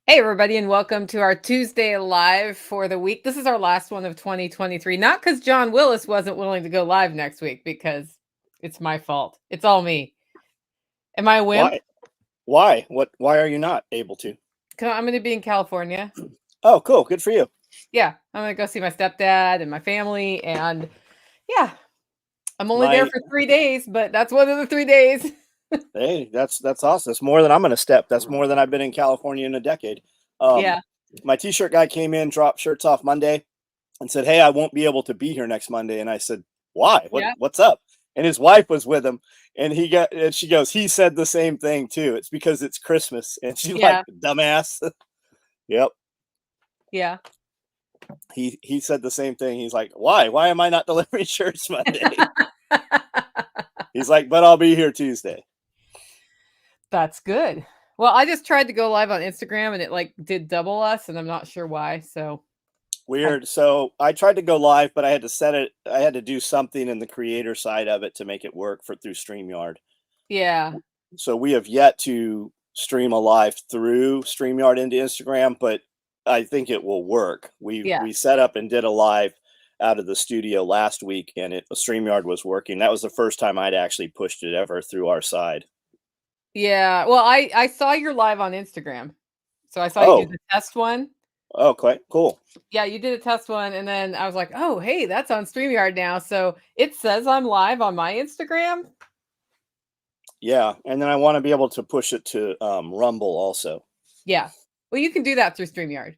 Hey, everybody, and welcome to our Tuesday live for the week. This is our last one of 2023. Not because John Willis wasn't willing to go live next week, because it's my fault. It's all me. Am I a wimp? Why? Why? Why are you not able to? 'Cause I'm going to be in California. Oh, cool. Good for you. Yeah, I'm going to go see my stepdad and my family. And yeah, I'm only there My for 3 days, but that's one of the 3 days. Hey, that's awesome. That's more than I'm gonna step. That's more than I've been in California in a decade. Um, Yeah, my t-shirt guy came in, dropped shirts off Monday, and said, "Hey, I won't be able to be here next Monday." And I said, "Why? yeah, What's up?" And his wife was with him, and she goes, "He said the same thing too. It's because it's Christmas." And she's like, yeah, "Dumbass." Yep. yeah. He said the same thing. He's like, "Why? Why am I not delivering shirts Monday?" He's like, "But I'll be here Tuesday." That's good. Well, I just tried to go live on Instagram and it like did double us, and I'm not sure why. So I Weird. So I tried to go live, but I had to set it. I had to do something in the creator side of it to make it work for through StreamYard. yeah, So we have yet to stream a live through StreamYard into Instagram, but I think it will work. We yeah, we set up and did a live out of the studio last week, and StreamYard was working. That was the first time I'd actually pushed it ever through our side. yeah. Well, I saw your live on Instagram, so I saw you do Oh, the test one. oh, quite cool. Yeah, you did a test one, and then I was like, oh, hey, that's on StreamYard now. So it says I'm live on my Instagram. Yeah, and then I want to be able to push it to Rumble also. Yeah. Well, you can do that through StreamYard.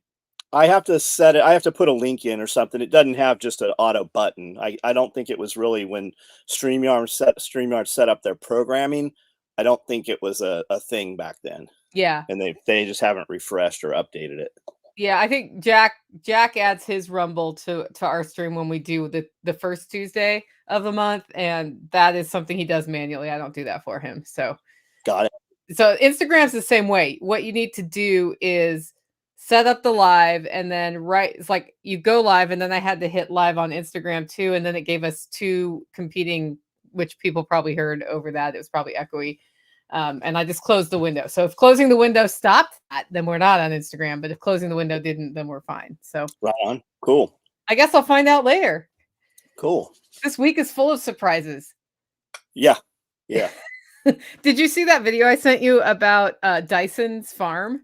I have to set it. I have to put a link in or something. It doesn't have just an auto button. I don't think it was really when StreamYard set up their programming. I don't think it was a thing back then, Yeah. and they just haven't refreshed or updated it. Yeah, I think Jack adds his Rumble to our stream when we do the first Tuesday of the month, and that is something he does manually. I don't do that for him. Got it. So Instagram's the same way. What you need to do is set up the live, and then it's like you go live, and then I had to hit live on Instagram too, and then it gave us two competing, which people probably heard over that. It was probably echoey. And I just closed the window. So if closing the window stopped that, then we're not on Instagram. But if closing the window didn't, then we're fine. So Right on. Cool. I guess I'll find out later. Cool. This week is full of surprises. Yeah. Yeah. Did you see that video I sent you about Dyson's farm?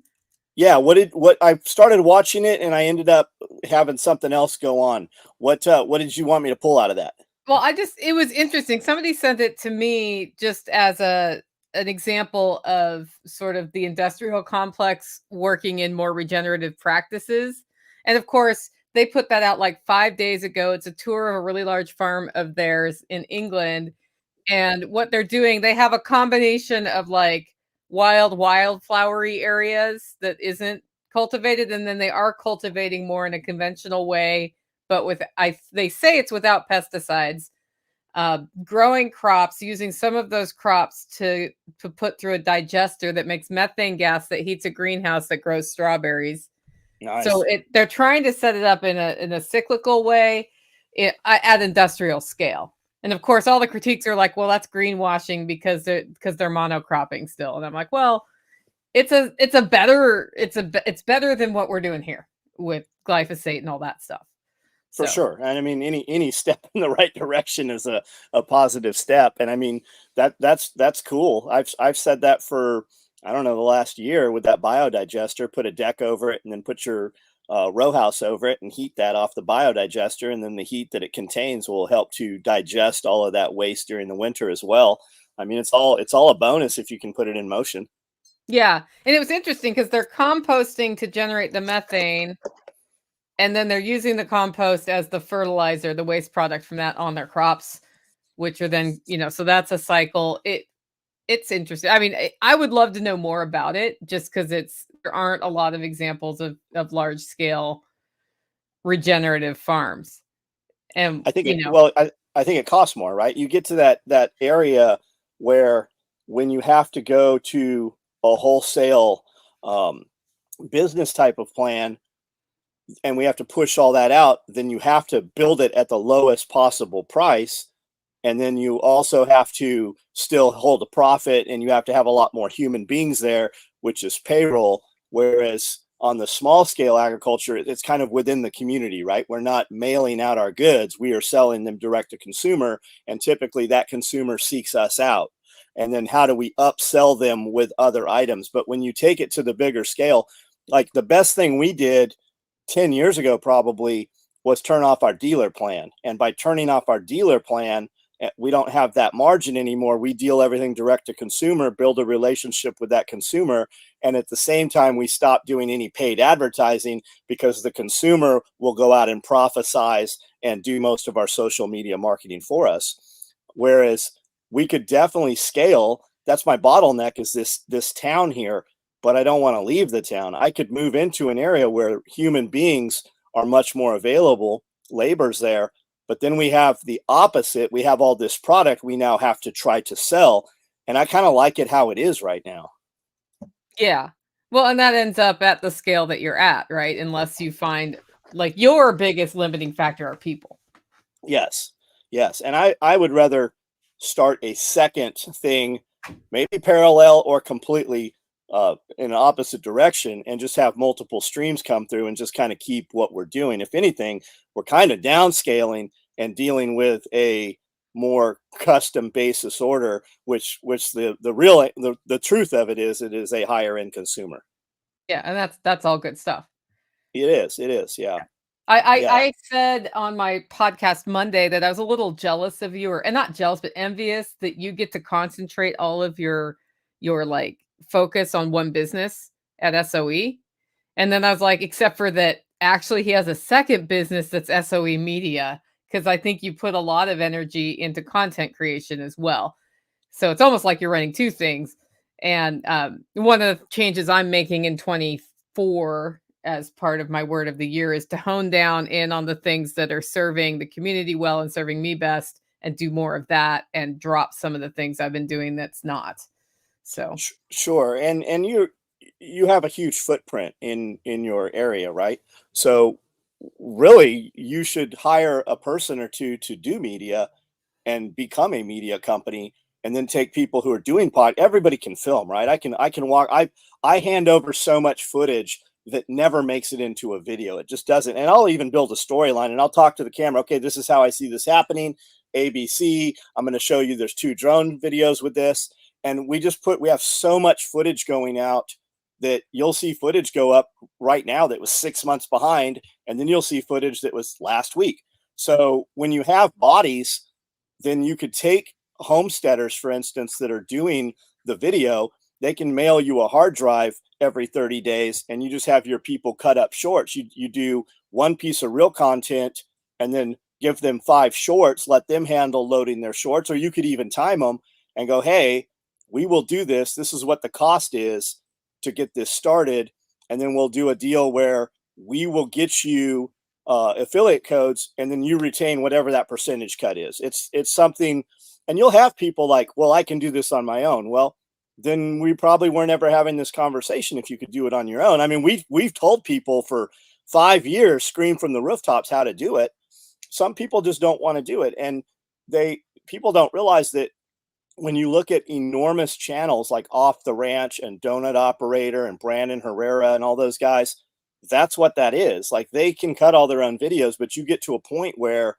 Yeah. What I started watching it and I ended up having something else go on. What did you want me to pull out of that? Well, it was interesting. Somebody sent it to me just as an example of sort of the industrial complex working in more regenerative practices. And of course, they put that out like 5 days ago. It's a tour of a really large farm of theirs in England. And what they're doing, they have a combination of like wildflowery areas that isn't cultivated, and then they are cultivating more in a conventional way, but they say it's without pesticides. Growing crops, using some of those crops to put through a digester that makes methane gas that heats a greenhouse that grows strawberries. So Nice. they're trying to set it up in a cyclical way at industrial scale. And of course, all the critiques are like, well, that's greenwashing because they're monocropping still. And I'm like, well, it's better than what we're doing here with glyphosate and all that stuff. For So sure. And I mean, any step in the right direction is a positive step. And I mean, that's cool. I've said that for, I don't know, the last year with that biodigester. Put a deck over it and then put your row house over it and heat that off the biodigester. And then the heat that it contains will help to digest all of that waste during the winter as well. I mean, it's all a bonus if you can put it in motion. yeah, and it was interesting because they're composting to generate the methane, and then they're using the compost as the fertilizer, the waste product from that on their crops, which are then, so that's a cycle. It's interesting. I mean, I would love to know more about it just because there aren't a lot of examples of large scale regenerative farms. And I think I think it costs more, right? You get to that area where when you have to go to a wholesale um, business type of plan, and we have to push all that out, then you have to build it at the lowest possible price, and then you also have to still hold a profit, and you have to have a lot more human beings there, which is payroll. Whereas on the small scale agriculture, it's kind of within the community, right? We're not mailing out our goods. We are selling them direct to consumer. And typically that consumer seeks us out. And then how do we upsell them with other items? But when you take it to the bigger scale, like the best thing we did 10 years ago probably was turn off our dealer plan. And by turning off our dealer plan, we don't have that margin anymore. We deal everything direct to consumer, build a relationship with that consumer. And at the same time, we stop doing any paid advertising because the consumer will go out and prophesize and do most of our social media marketing for us. Whereas we could definitely scale. That's my bottleneck, is this town here, but I don't want to leave the town. I could move into an area where human beings are much more available, labor's there. But then we have the opposite. We have all this product we now have to try to sell. And I kind of like it how it is right now. Yeah. Well, and that ends up at the scale that you're at, right? Unless you find like your biggest limiting factor are people. Yes. Yes. And I would rather start a second thing, maybe parallel or completely in an opposite direction, and just have multiple streams come through and just kind of keep what we're doing. If anything, we're kind of downscaling and dealing with a more custom basis order, which the truth of it is a higher end consumer. Yeah, and that's all good stuff. It is. Yeah. I said on my podcast Monday that I was a little jealous of you, and not jealous, but envious that you get to concentrate all of your like focus on one business at SOE. And then I was like, except for that, actually he has a second business that's SOE Media, because I think you put a lot of energy into content creation as well. So it's almost like you're running two things. And one of the changes I'm making in 24 as part of my word of the year is to hone down in on the things that are serving the community well and serving me best, and do more of that and drop some of the things I've been doing that's not. So Sure. And you have a huge footprint in your area, right? So really you should hire a person or two to do media and become a media company, and then take people who are doing everybody can film, right? I can walk. I hand over so much footage that never makes it into a video. It just doesn't. And I'll even build a storyline and I'll talk to the camera. Okay, this is how I see this happening. ABC. I'm going to show you there's 2 drone videos with this. And we have so much footage going out that you'll see footage go up right now that was 6 months behind. And then you'll see footage that was last week. So when you have bodies, then you could take homesteaders, for instance, that are doing the video. They can mail you a hard drive every 30 days, and you just have your people cut up shorts. You do one piece of real content and then give them 5 shorts, let them handle loading their shorts, or you could even time them and go, hey, we will do this. This is what the cost is to get this started. And then we'll do a deal where we will get you affiliate codes, and then you retain whatever that percentage cut is. It's something, and you'll have people like, well, I can do this on my own. Well, then we probably weren't ever having this conversation if you could do it on your own. I mean, we've told people for 5 years, scream from the rooftops how to do it. Some people just don't want to do it. And people don't realize that when you look at enormous channels like Off the Ranch and Donut Operator and Brandon Herrera and all those guys, that's what that is. Like, they can cut all their own videos, but you get to a point where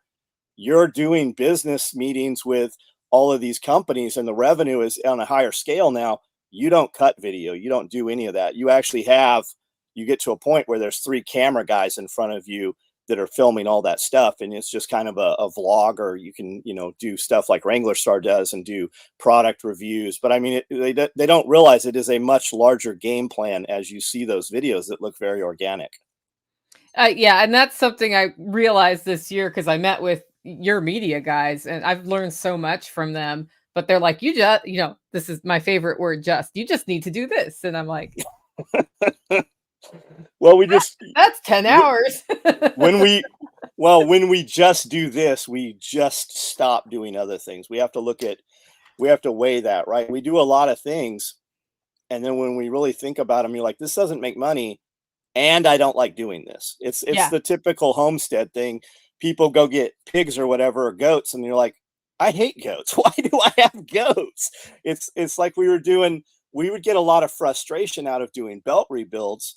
you're doing business meetings with all of these companies and the revenue is on a higher scale now. You don't cut video. You don't do any of that. You get to a point where there's 3 camera guys in front of you that are filming all that stuff. And it's just kind of a vlog, or you can, do stuff like Wrangler Star does and do product reviews. But I mean, they don't realize it is a much larger game plan as you see those videos that look very organic. Yeah. And that's something I realized this year, because I met with your media guys and I've learned so much from them. But they're like, you just, this is my favorite word, you just need to do this. And I'm like, well, that's 10 hours. when we just do this, we just stop doing other things. We have to weigh that, right? We do a lot of things. And then when we really think about them, you're like, this doesn't make money. And I don't like doing this. It's the typical homestead thing. People go get pigs or whatever, or goats. And you're like, I hate goats. Why do I have goats? It's like we would get a lot of frustration out of doing belt rebuilds.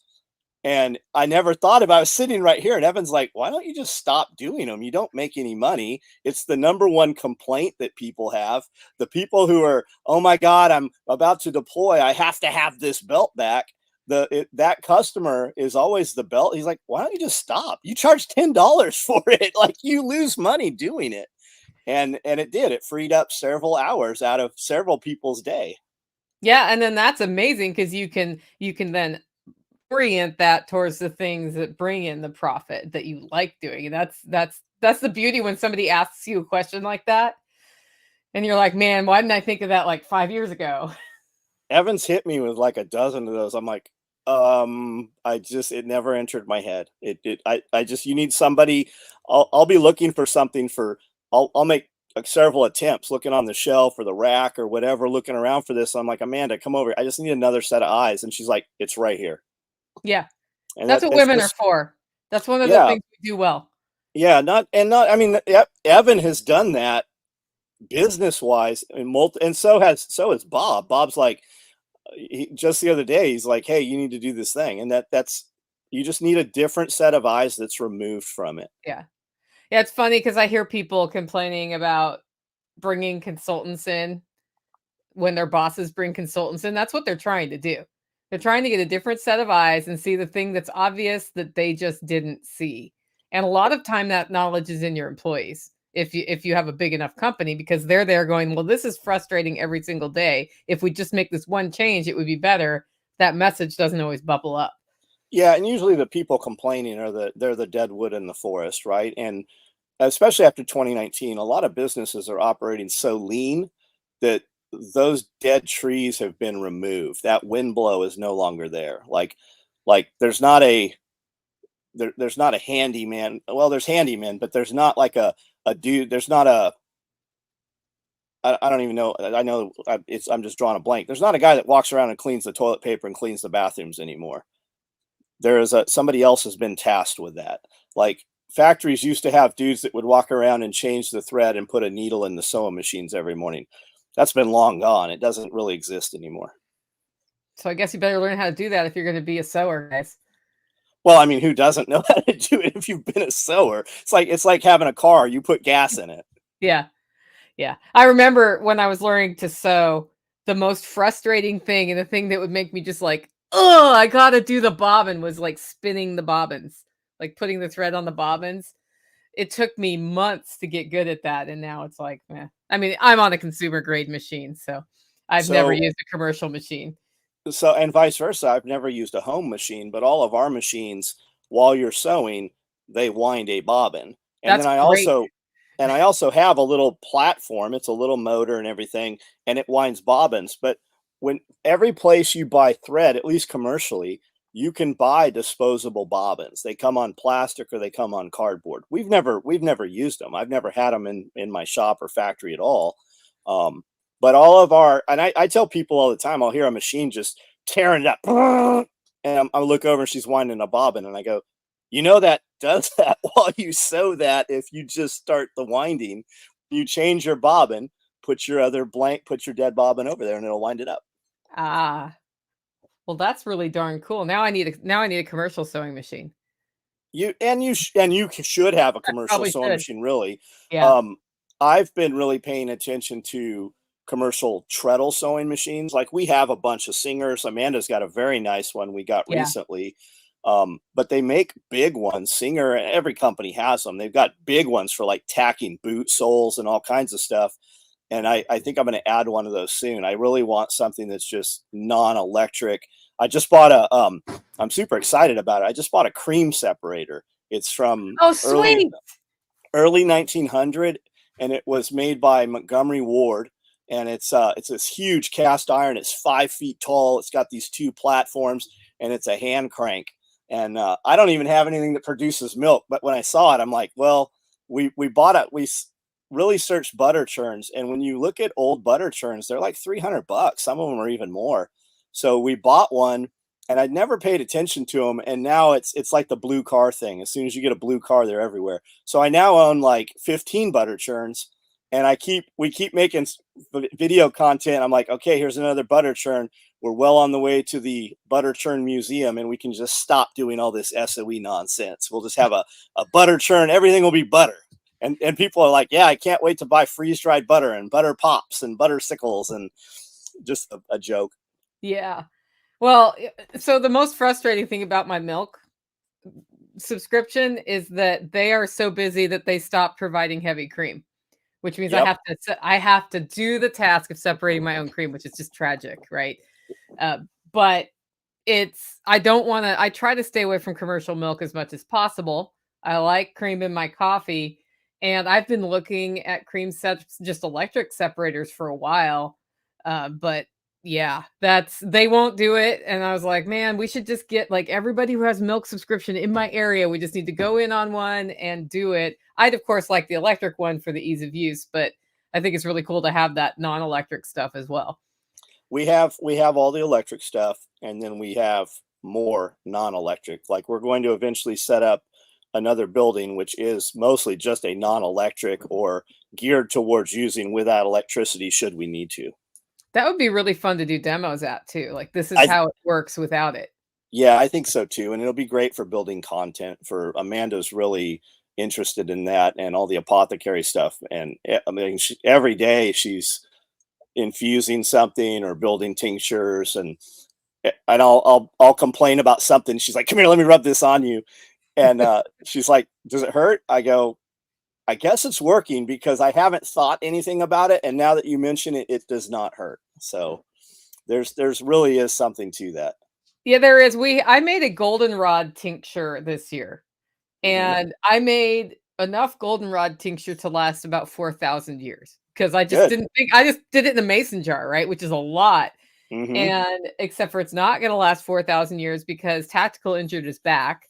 And I never thought about it. I was sitting right here, and Evan's like, "Why don't you just stop doing them? You don't make any money." It's the number one complaint that people have. The people who are, "Oh my God, I'm about to deploy. I have to have this belt back." That customer is always the belt. He's like, "Why don't you just stop? You charge $10 for it. Like, you lose money doing it." And it did. It freed up several hours out of several people's day. Yeah, and then that's amazing because you can then orient that towards the things that bring in the profit that you like doing. And that's the beauty when somebody asks you a question like that, and you're like, "Man, why didn't I think of that like 5 years ago?" Evans hit me with like a dozen of those. I'm like, it never entered my head. I just, you need somebody. I'll be looking for something for, I'll make like several attempts looking on the shelf or the rack or whatever, looking around for this. I'm like, Amanda, come over. I just need another set of eyes. And she's like, it's right here. Yeah, And that's that what it's women are just, for. That's one of the yeah, things we do well. yeah. I mean, Evan has done that business wise and so has Bob. Bob's like, just the other day, he's like, "Hey, you need to do this thing," and that's, you just need a different set of eyes that's removed from it. Yeah. Yeah, it's funny because I hear people complaining about bringing consultants in when their bosses bring consultants in. That's what they're trying to do. They're trying to get a different set of eyes and see the thing that's obvious that they just didn't see. And a lot of time that knowledge is in your employees. If you have a big enough company, because they're there going, well, this is frustrating every single day. If we just make this one change, it would be better. That message doesn't always bubble up. Yeah, and usually the people complaining are they're the dead wood in the forest, right? And especially after 2019, a lot of businesses are operating so lean that those dead trees have been removed. That wind blow is no longer there. Like there's not a handyman. Well, there's handyman, but there's not like a dude. There's not a, I don't even know. I know I'm just drawing a blank. There's not a guy that walks around and cleans the toilet paper and cleans the bathrooms anymore. There is somebody else has been tasked with that. Like, factories used to have dudes that would walk around and change the thread and put a needle in the sewing machines every morning. That's been long gone. It doesn't really exist anymore. So I guess you better learn how to do that if you're going to be a sewer, guys. Well, I mean, who doesn't know how to do it if you've been a sewer? It's like having a car. You put gas in it. Yeah. Yeah. I remember when I was learning to sew, the most frustrating thing and the thing that would make me just like, oh, I gotta do the bobbin was like spinning the bobbins, like putting the thread on the bobbins. It took me months to get good at that. And now it's like, eh. I mean, I'm on a consumer grade machine, so I've never So used a commercial machine. and vice versa. I've never used a home machine, but all of our machines, while you're sewing, they wind a bobbin. And then That's great. I also have a little platform. It's a little motor and everything, and it winds bobbins. But when every place you buy thread, at least commercially, you can buy disposable bobbins. They come on plastic or they come on cardboard. We've never used them. I've never had them in my shop or factory at all. Um, but all of our, and I tell people all the time, I'll hear a machine just tearing it up, and I look over and she's winding a bobbin, and I go, that does that while you sew that. If you just start the winding, you change your bobbin, put your dead bobbin over there, and it'll wind it up. Ah, well, that's really darn cool. Now I need a commercial sewing machine. You should have a I commercial probably sewing should. machine, really. Yeah. Um, I've been really paying attention to commercial treadle sewing machines. Like, we have a bunch of Singers. Amanda's got a very nice one we got Yeah. recently. But they make big ones. Singer, every company has them. They've got big ones for like tacking boot soles and all kinds of stuff. And I think I'm going to add one of those soon. I really want something that's just non-electric. I just bought I'm super excited about it. I just bought a cream separator. It's from Oh, early sweet. early 1900, and it was made by Montgomery Ward. And it's this huge cast iron. It's 5 feet tall. It's got these two platforms, and it's a hand crank. And I don't even have anything that produces milk. But when I saw it, I'm like, well, we bought it. Really searched butter churns, and when you look at old butter churns, they're like $300. Some of them are even more. So we bought one, and I'd never paid attention to them, and now it's like the blue car thing. As soon as you get a blue car, they're everywhere. So I now own like 15 butter churns, and we keep making video content. I'm like, okay, here's another butter churn. we're well on the way to the butter churn museum, and we can just stop doing all this SOE nonsense. We'll just have a butter churn. Everything will be butter. And people are like, yeah, I can't wait to buy freeze dried butter and butter pops and butter sickles, and just a joke. Yeah. Well, so the most frustrating thing about my milk subscription is that they are so busy that they stop providing heavy cream, which means Yep. I have to do the task of separating my own cream, which is just tragic, right? But I don't want to. I try to stay away from commercial milk as much as possible. I like cream in my coffee, and I've been looking at cream sets, just electric separators for a while. But yeah, they won't do it. And I was like, man, we should just get like everybody who has milk subscription in my area. We just need to go in on one and do it. I'd of course like the electric one for the ease of use, but I think it's really cool to have that non-electric stuff as well. We have all the electric stuff, and then we have more non-electric. Like, we're going to eventually set up another building which is mostly just a non-electric, or geared towards using without electricity should we need to. That would be really fun to do demos at too. Like this is I how it works without it. Yeah, I think so too, and it'll be great for building content. For Amanda's really interested in that and all the apothecary stuff, and I mean, every day she's infusing something or building tinctures, and I'll complain about something. She's like, "Come here, let me rub this on you," and she's like, "Does it hurt?" I go, "I guess it's working because I haven't thought anything about it, and now that you mention it, it does not hurt." So there's really is something to that. Yeah, there is. I made a goldenrod tincture this year, Hmm. and I made enough goldenrod tincture to last about 4,000 years because Good. I just did it in a mason jar, right? Which is a lot. Hmm. And except for it's not going to last 4,000 years because Tactical injured his back.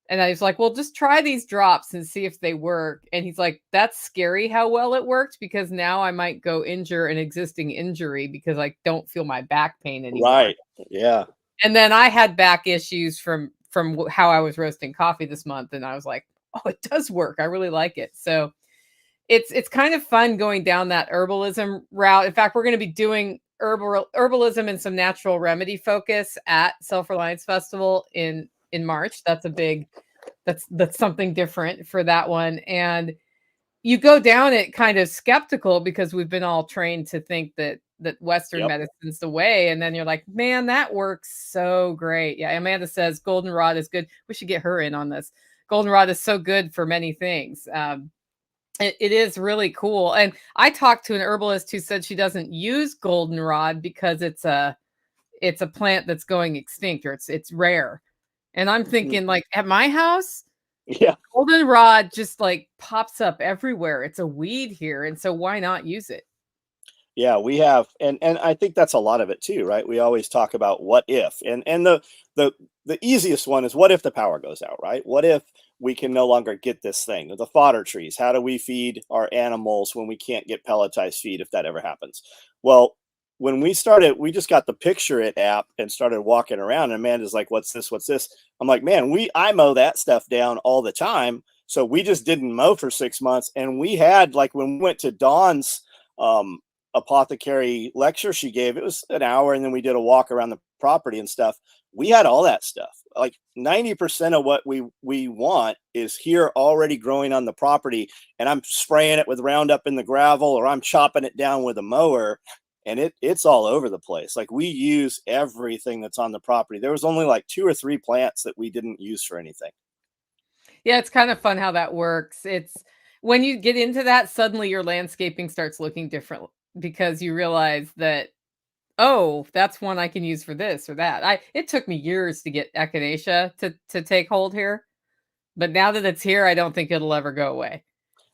And I was like, well, just try these drops and see if they work. And he's like, that's scary how well it worked because now I might go injure an existing injury because I don't feel my back pain anymore. Right. Yeah. And then I had back issues from how I was roasting coffee this month, and I was like, "Oh, it does work. I really like it." So it's kind of fun going down that herbalism route. In fact, we're going to be doing herbalism and some natural remedy focus at Self Reliance Festival in March. That's something different for that one. And you go down it kind of skeptical because we've been all trained to think that Western Yep. medicine's the way, and then you're like, man, that works so great. Yeah, Amanda says goldenrod is good. We should get her in on this. Goldenrod is so good for many things. It is really cool. And I talked to an herbalist who said she doesn't use goldenrod because it's a plant that's going extinct, or it's rare. And I'm Mm. thinking, like, at my house, Yeah. goldenrod just like pops up everywhere. It's a weed here, and so why not use it? Yeah, we have, and I think that's a lot of it too, right? We always talk about what if, and the the easiest one is what if the power goes out, right? What if we can no longer get this thing, the fodder trees? How do we feed our animals when we can't get pelletized feed if that ever happens? Well, when we started, we just got the Picture It app and started walking around, and Amanda's like, "What's this? What's this?" I'm like, "Man, I mow that stuff down all the time." So we just didn't mow for 6 months, and we had, like, when we went to Dawn's um apothecary lecture she gave, it was an hour, and then we did a walk around the property and stuff. We had all that stuff. Like 90% of what we want is here already growing on the property, and I'm spraying it with Roundup in the gravel, or I'm chopping it down with a mower, and it's all over the place. Like, we use everything that's on the property. There was only like 2 or 3 plants that we didn't use for anything. Yeah, it's kind of fun how that works. It's when you get into that, suddenly your landscaping starts looking different because you realize that, oh, that's one I can use for this or that. It took me years to get echinacea to take hold here, but now that it's here, I don't think it'll ever go away.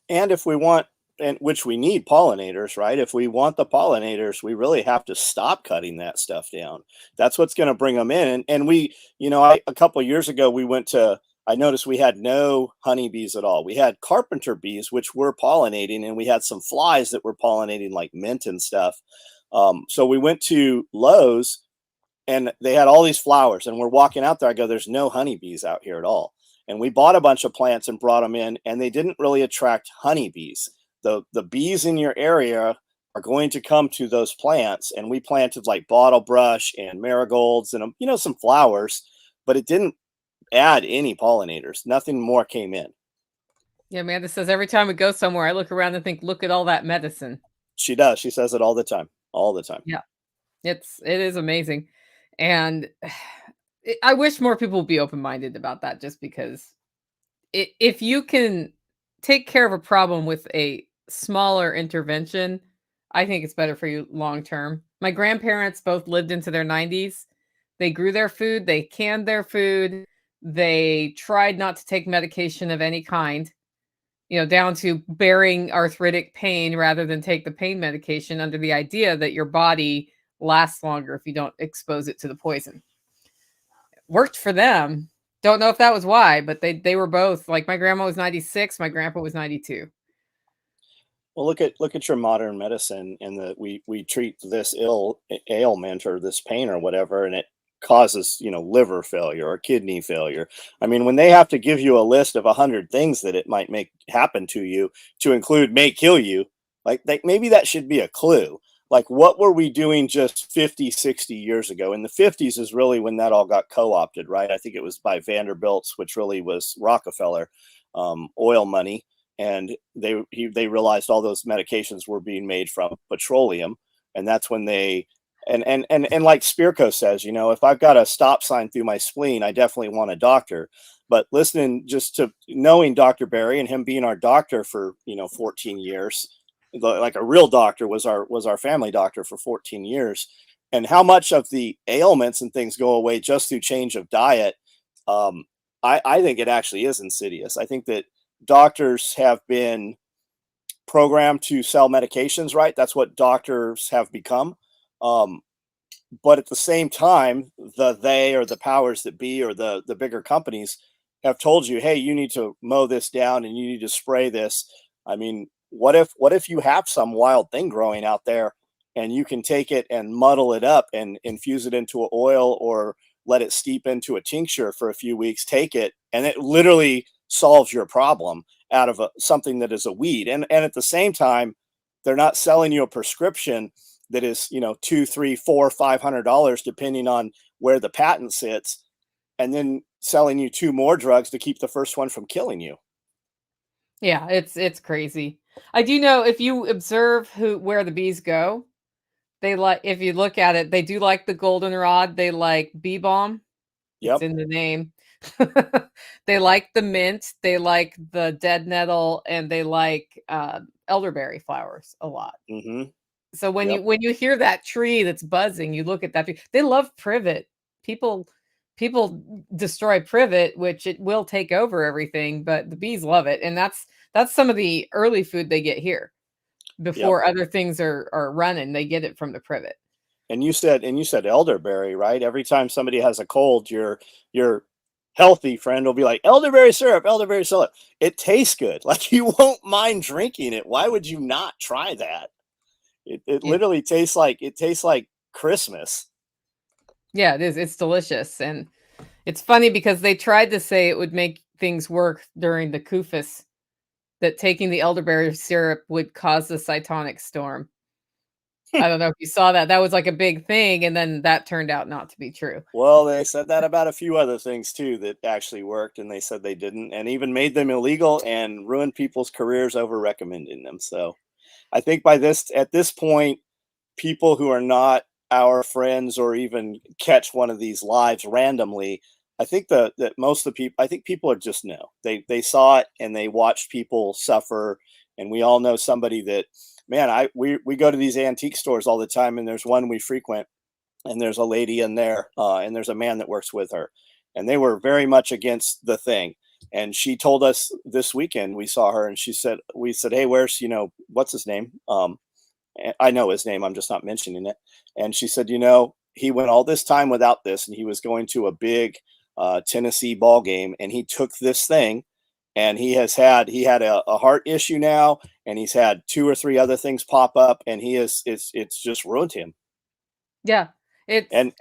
And if we want, and which we need pollinators, right? If we want the pollinators, we really have to stop cutting that stuff down. That's what's going to bring them in. And we, a couple of years ago, I noticed we had no honeybees at all. We had carpenter bees, which were pollinating, and we had some flies that were pollinating like mint and stuff. So we went to Lowe's, and they had all these flowers, and we're walking out there. I go, "There's no honeybees out here at all." And we bought a bunch of plants and brought them in, and they didn't really attract honeybees. The bees in your area are going to come to those plants. And we planted like bottle brush and marigolds and, some flowers, but it didn't add any pollinators. Nothing more came in. Yeah, Amanda says every time we go somewhere, I look around and think, look at all that medicine. She does. She says it all the time. All the time. Yeah, it is amazing. And I wish more people would be open-minded about that, just because if you can take care of a problem with a smaller intervention, I think it's better for you long term. My grandparents both lived into their 90s. They grew their food, they canned their food, they tried not to take medication of any kind, down to bearing arthritic pain rather than take the pain medication, under the idea that your body lasts longer if you don't expose it to the poison. Worked for them. Don't know if that was why, but they were both, like, my grandma was 96, my grandpa was 92. Well, look at your modern medicine, and we treat this ailment or this pain or whatever, and it causes liver failure or kidney failure. I mean, when they have to give you a list of 100 things that it might make happen to you, to include may kill you, like maybe that should be a clue. Like, what were we doing just 50, 60 years ago? In the 50s is really when that all got co-opted, right? I think it was by Vanderbilt's, which really was Rockefeller, oil money. And they realized all those medications were being made from petroleum. And that's when they, and like Spirko says, if I've got a stop sign through my spleen, I definitely want a doctor. But listening just to knowing Dr. Barry and him being our doctor for 14 years, like a real doctor, was our family doctor for 14 years, and how much of the ailments and things go away just through change of diet. I think it actually is insidious. I think that doctors have been programmed to sell medications, right? That's what doctors have become. But at the same time, they or the powers that be or the bigger companies have told you, hey, you need to mow this down and you need to spray this. I mean, what if you have some wild thing growing out there and you can take it and muddle it up and infuse it into an oil or let it steep into a tincture for a few weeks, take it, and it literally solves your problem out of something that is a weed. And at the same time, they're not selling you a prescription that is, $200, $300, $400, $500, depending on where the patent sits, and then selling you 2 more drugs to keep the first one from killing you. Yeah, it's crazy. I do know, if you observe where the bees go, if you look at it, they do like the goldenrod, they like bee balm. It's Yep. in the name. They like the mint, they like the dead nettle, and they like elderberry flowers a lot. Mm-hmm. So when Yep. you hear that tree that's buzzing, you look at that tree. They love privet. People destroy privet, which it will take over everything, but the bees love it, and that's some of the early food they get here Yep. before other things are running. They get it from the privet. And you said elderberry, right? Every time somebody has a cold, your healthy friend will be like, elderberry syrup, elderberry syrup. It tastes good. Like, you won't mind drinking it. Why would you not try that? It Yeah. literally tastes like Christmas. Yeah, it is. It's delicious. And it's funny because they tried to say it would make things work during the Kufus, that taking the elderberry syrup would cause the cytonic storm. I don't know if you saw that. That was like a big thing, and then that turned out not to be true. Well, they said that about a few other things too that actually worked, and they said they didn't, and even made them illegal and ruined people's careers over recommending them. So I think at this point, people who are not our friends or even catch one of these lives randomly, I think that most of the people, I think people are just know. They saw it and they watched people suffer, and we all know somebody that, man, we go to these antique stores all the time, and there's one we frequent, and there's a lady in there, and there's a man that works with her, and they were very much against the thing. And she told us this weekend, we saw her, and we said, hey, where's, what's his name? I know his name, I'm just not mentioning it. And she said, he went all this time without this, and he was going to a big Tennessee ball game, and he took this thing, and he had a heart issue now, and he's had 2 or 3 other things pop up, and it's just ruined him. Yeah. And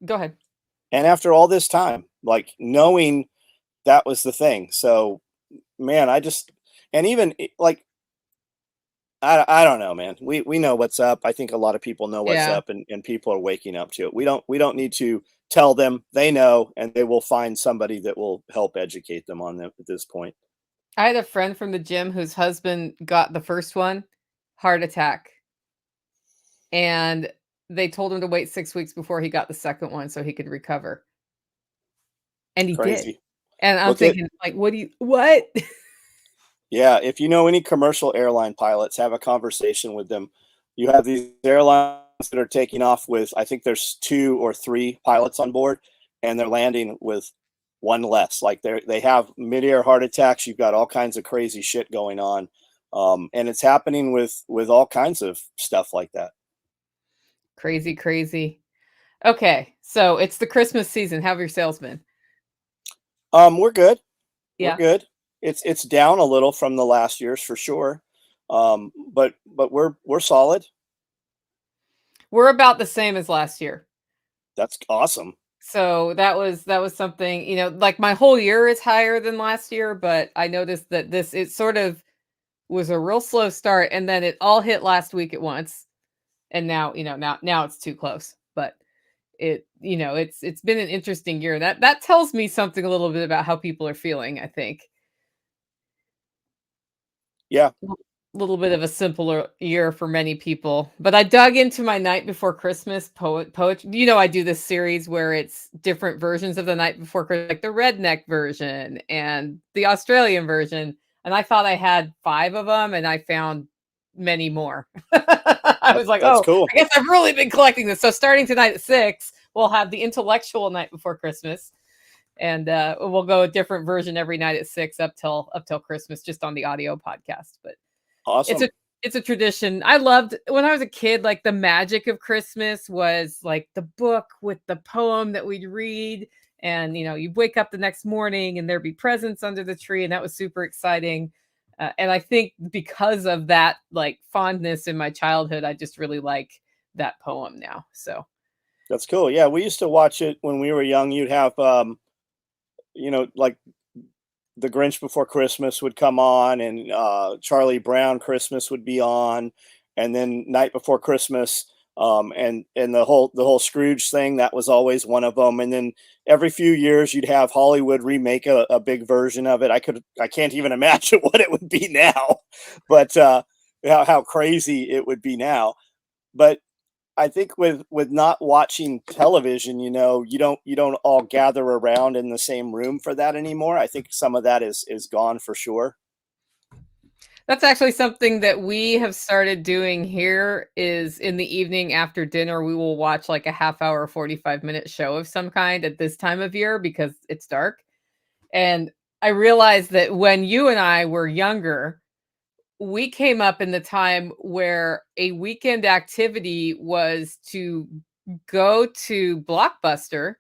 Go ahead. and after all this time, like, knowing that was the thing. So, man, and even like, I don't know, man. We know what's up. I think a lot of people know what's Yeah. up, and people are waking up to it. We don't need to tell them. They know, and they will find somebody that will help educate them on them at this point. I had a friend from the gym whose husband got the first one, heart attack, and they told him to wait 6 weeks before he got the second one so he could recover, and he did. Crazy. And I'm Look at thinking, like, what? Yeah, if you know any commercial airline pilots, have a conversation with them. You have these airlines that are taking off with, I think there's 2 or 3 pilots on board, and they're landing with 1 less. Like they have mid-air heart attacks. You've got all kinds of crazy shit going on, and it's happening with all kinds of stuff like that. Crazy, crazy. Okay, so it's the Christmas season. How have your sales been? We're good. We're Yeah. good. It's down a little from the last years for sure, but we're solid. We're about the same as last year. That's awesome. So that was something, like my whole year is higher than last year, but I noticed that this it sort of was a real slow start and then it all hit last week at once. And now, now it's too close. But it's been an interesting year. That tells me something a little bit about how people are feeling, I think. Yeah. Little bit of a simpler year for many people. But I dug into my Night Before Christmas poetry. I do this series where it's different versions of the Night Before Christmas, like the redneck version and the Australian version. And I thought I had 5 of them, and I found many more. I was like, That's oh, cool. I guess I've really been collecting this. So starting tonight at 6, we'll have the intellectual Night Before Christmas. And we'll go a different version every night at 6 up till Christmas, just on the audio podcast. But it's a Awesome. it's a tradition. I loved when I was a kid, like, the magic of Christmas was, like, the book with the poem that we'd read, and, you'd wake up the next morning and there'd be presents under the tree, and that was super exciting, and I think because of that, like, fondness in my childhood, I just really like that poem now, so That's cool. Yeah, we used to watch it when we were young. You'd have, like The Grinch Before Christmas would come on, and Charlie Brown Christmas would be on, and then Night Before Christmas, and the whole Scrooge thing, that was always one of them. And then every few years you'd have Hollywood remake a big version of it. I can't even imagine what it would be now, but how crazy it would be now. But I think with not watching television, you don't all gather around in the same room for that anymore. I think some of that is gone for sure. that's actually something that we have started doing here is in the evening after dinner, we will watch like a half hour, 45-minute show of some kind at this time of year because it's dark. And I realized that when you and I were younger, we came up in the time where a weekend activity was to go to Blockbuster,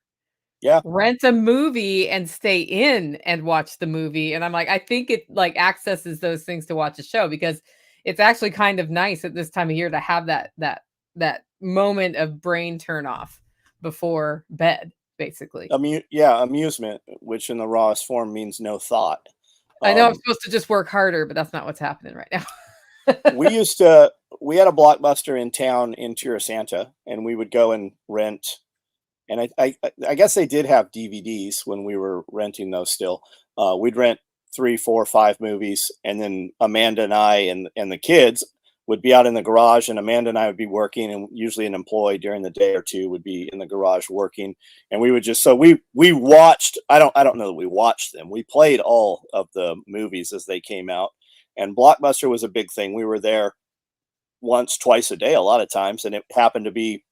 Yeah. rent a movie, and stay in and watch the movie, and I'm like, I think it, like, accesses those things to watch a show because it's actually kind of nice at this time of year to have that moment of brain turn off before bed, basically. Yeah, amusement, which in the rawest form means no thought. I know I'm Um, supposed to just work harder, but that's not what's happening right now. we used to we had a Blockbuster in town in Tierra Santa, and we would go and rent. And I guess they did have DVDs when we were renting those still. We'd rent 3, 4, 5 movies, and then Amanda and I and the kids would be out in the garage, and Amanda and I would be working, and usually an employee during the day or two would be in the garage working, and we would just so we watched. I don't know that we watched them. We played all of the movies as they came out, and Blockbuster was a big thing. We were there once, twice a day, a lot of times, and it happened to be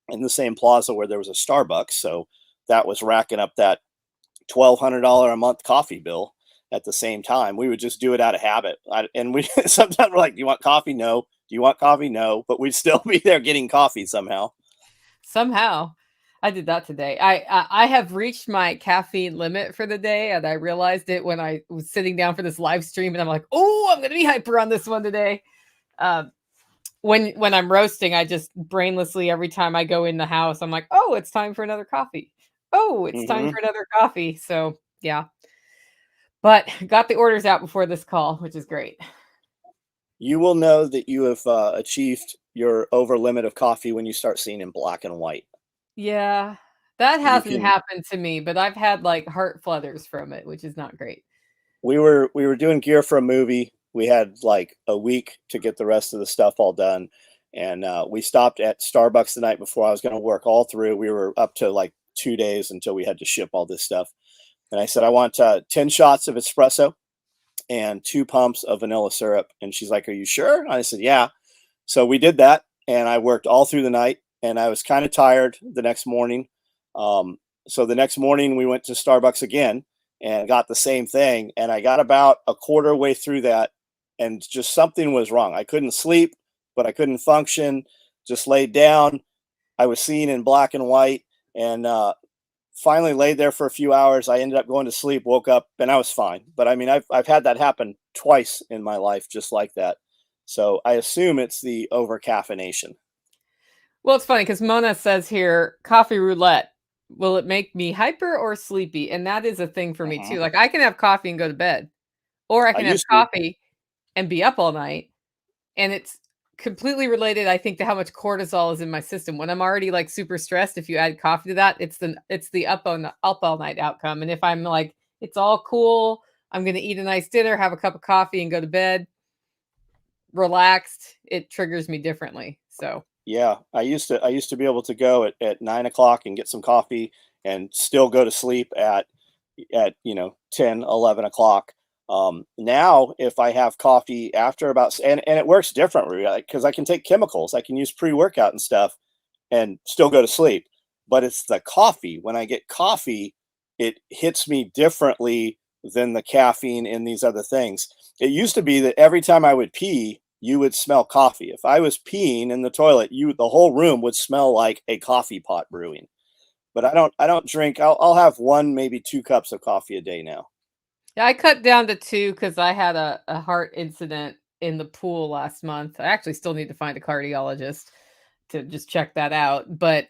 in the same plaza where there was a Starbucks. So that was racking up that $1,200 a month coffee bill at the same time. We would just do it out of habit. And we sometimes we're like, "Do you want coffee? No. Do you want coffee? No." But we'd still be there getting coffee somehow. Somehow. I did that today. I have reached my caffeine limit for the day, and I realized it when I was sitting down for this live stream, and I'm like, "Oh, I'm gonna be hyper on this one today." Um, when I'm roasting, I just brainlessly every time I go in the house, I'm like, "Oh, it's time for another coffee. Oh, it's time Hmm. for another coffee." So yeah, but got the orders out before this call, which is great. You will know that you have achieved your over limit of coffee when you start seeing in black and white. Yeah, that You hasn't can. happened to me, but I've had, like, heart flutters from it, which is not great. We were doing gear for a movie. We had like a week to get the rest of the stuff all done, and we stopped at Starbucks the night before. I was going to work all through. We were up to like 2 days until we had to ship all this stuff. And I said, I want 10 shots of espresso and 2 pumps of vanilla syrup. And she's like, are you sure? And I said, yeah. So we did that, and I worked all through the night, and I was kind of tired the next morning. So the next morning we went to Starbucks again and got the same thing, and I got about a quarter way through that, and just something was wrong. I couldn't sleep, but I couldn't function. Just laid down. I was seeing in black and white, and finally laid there for a few hours. I ended up going to sleep, woke up, and I was fine. But I mean, I've had that happen twice in my life, just like that. So I assume it's the over caffeination. Well, it's funny because Mona says here, "Coffee roulette, will it make me hyper or sleepy?" And that is a thing for me Mhm. too. Like, I can have coffee and go to bed, or I I can have used to. coffee and be up all night, and it's completely related, I think, to how much cortisol is in my system. When I'm already, like, super stressed, if you add coffee to that, it's the up all night outcome, and if I'm like, "It's all cool, I'm gonna eat a nice dinner, have a cup of coffee, and go to bed relaxed," it triggers me differently, so Yeah, I used to be able to go at 9 o'clock and get some coffee and still go to sleep at 10, 11 o'clock. Now if I have coffee after and it works differently, because I can take chemicals, I can use pre-workout and stuff and still go to sleep. But it's the coffee. When I get coffee, it hits me differently than the caffeine in these other things. It used to be that every time I would pee, you would smell coffee. If I was peeing in the toilet, the whole room would smell like a coffee pot brewing. But I don't drink. I'll have one, maybe 2 cups of coffee a day now. yeah, I cut down to 2 because I had a heart incident in the pool last month. I actually still need to find a cardiologist to just check that out, but,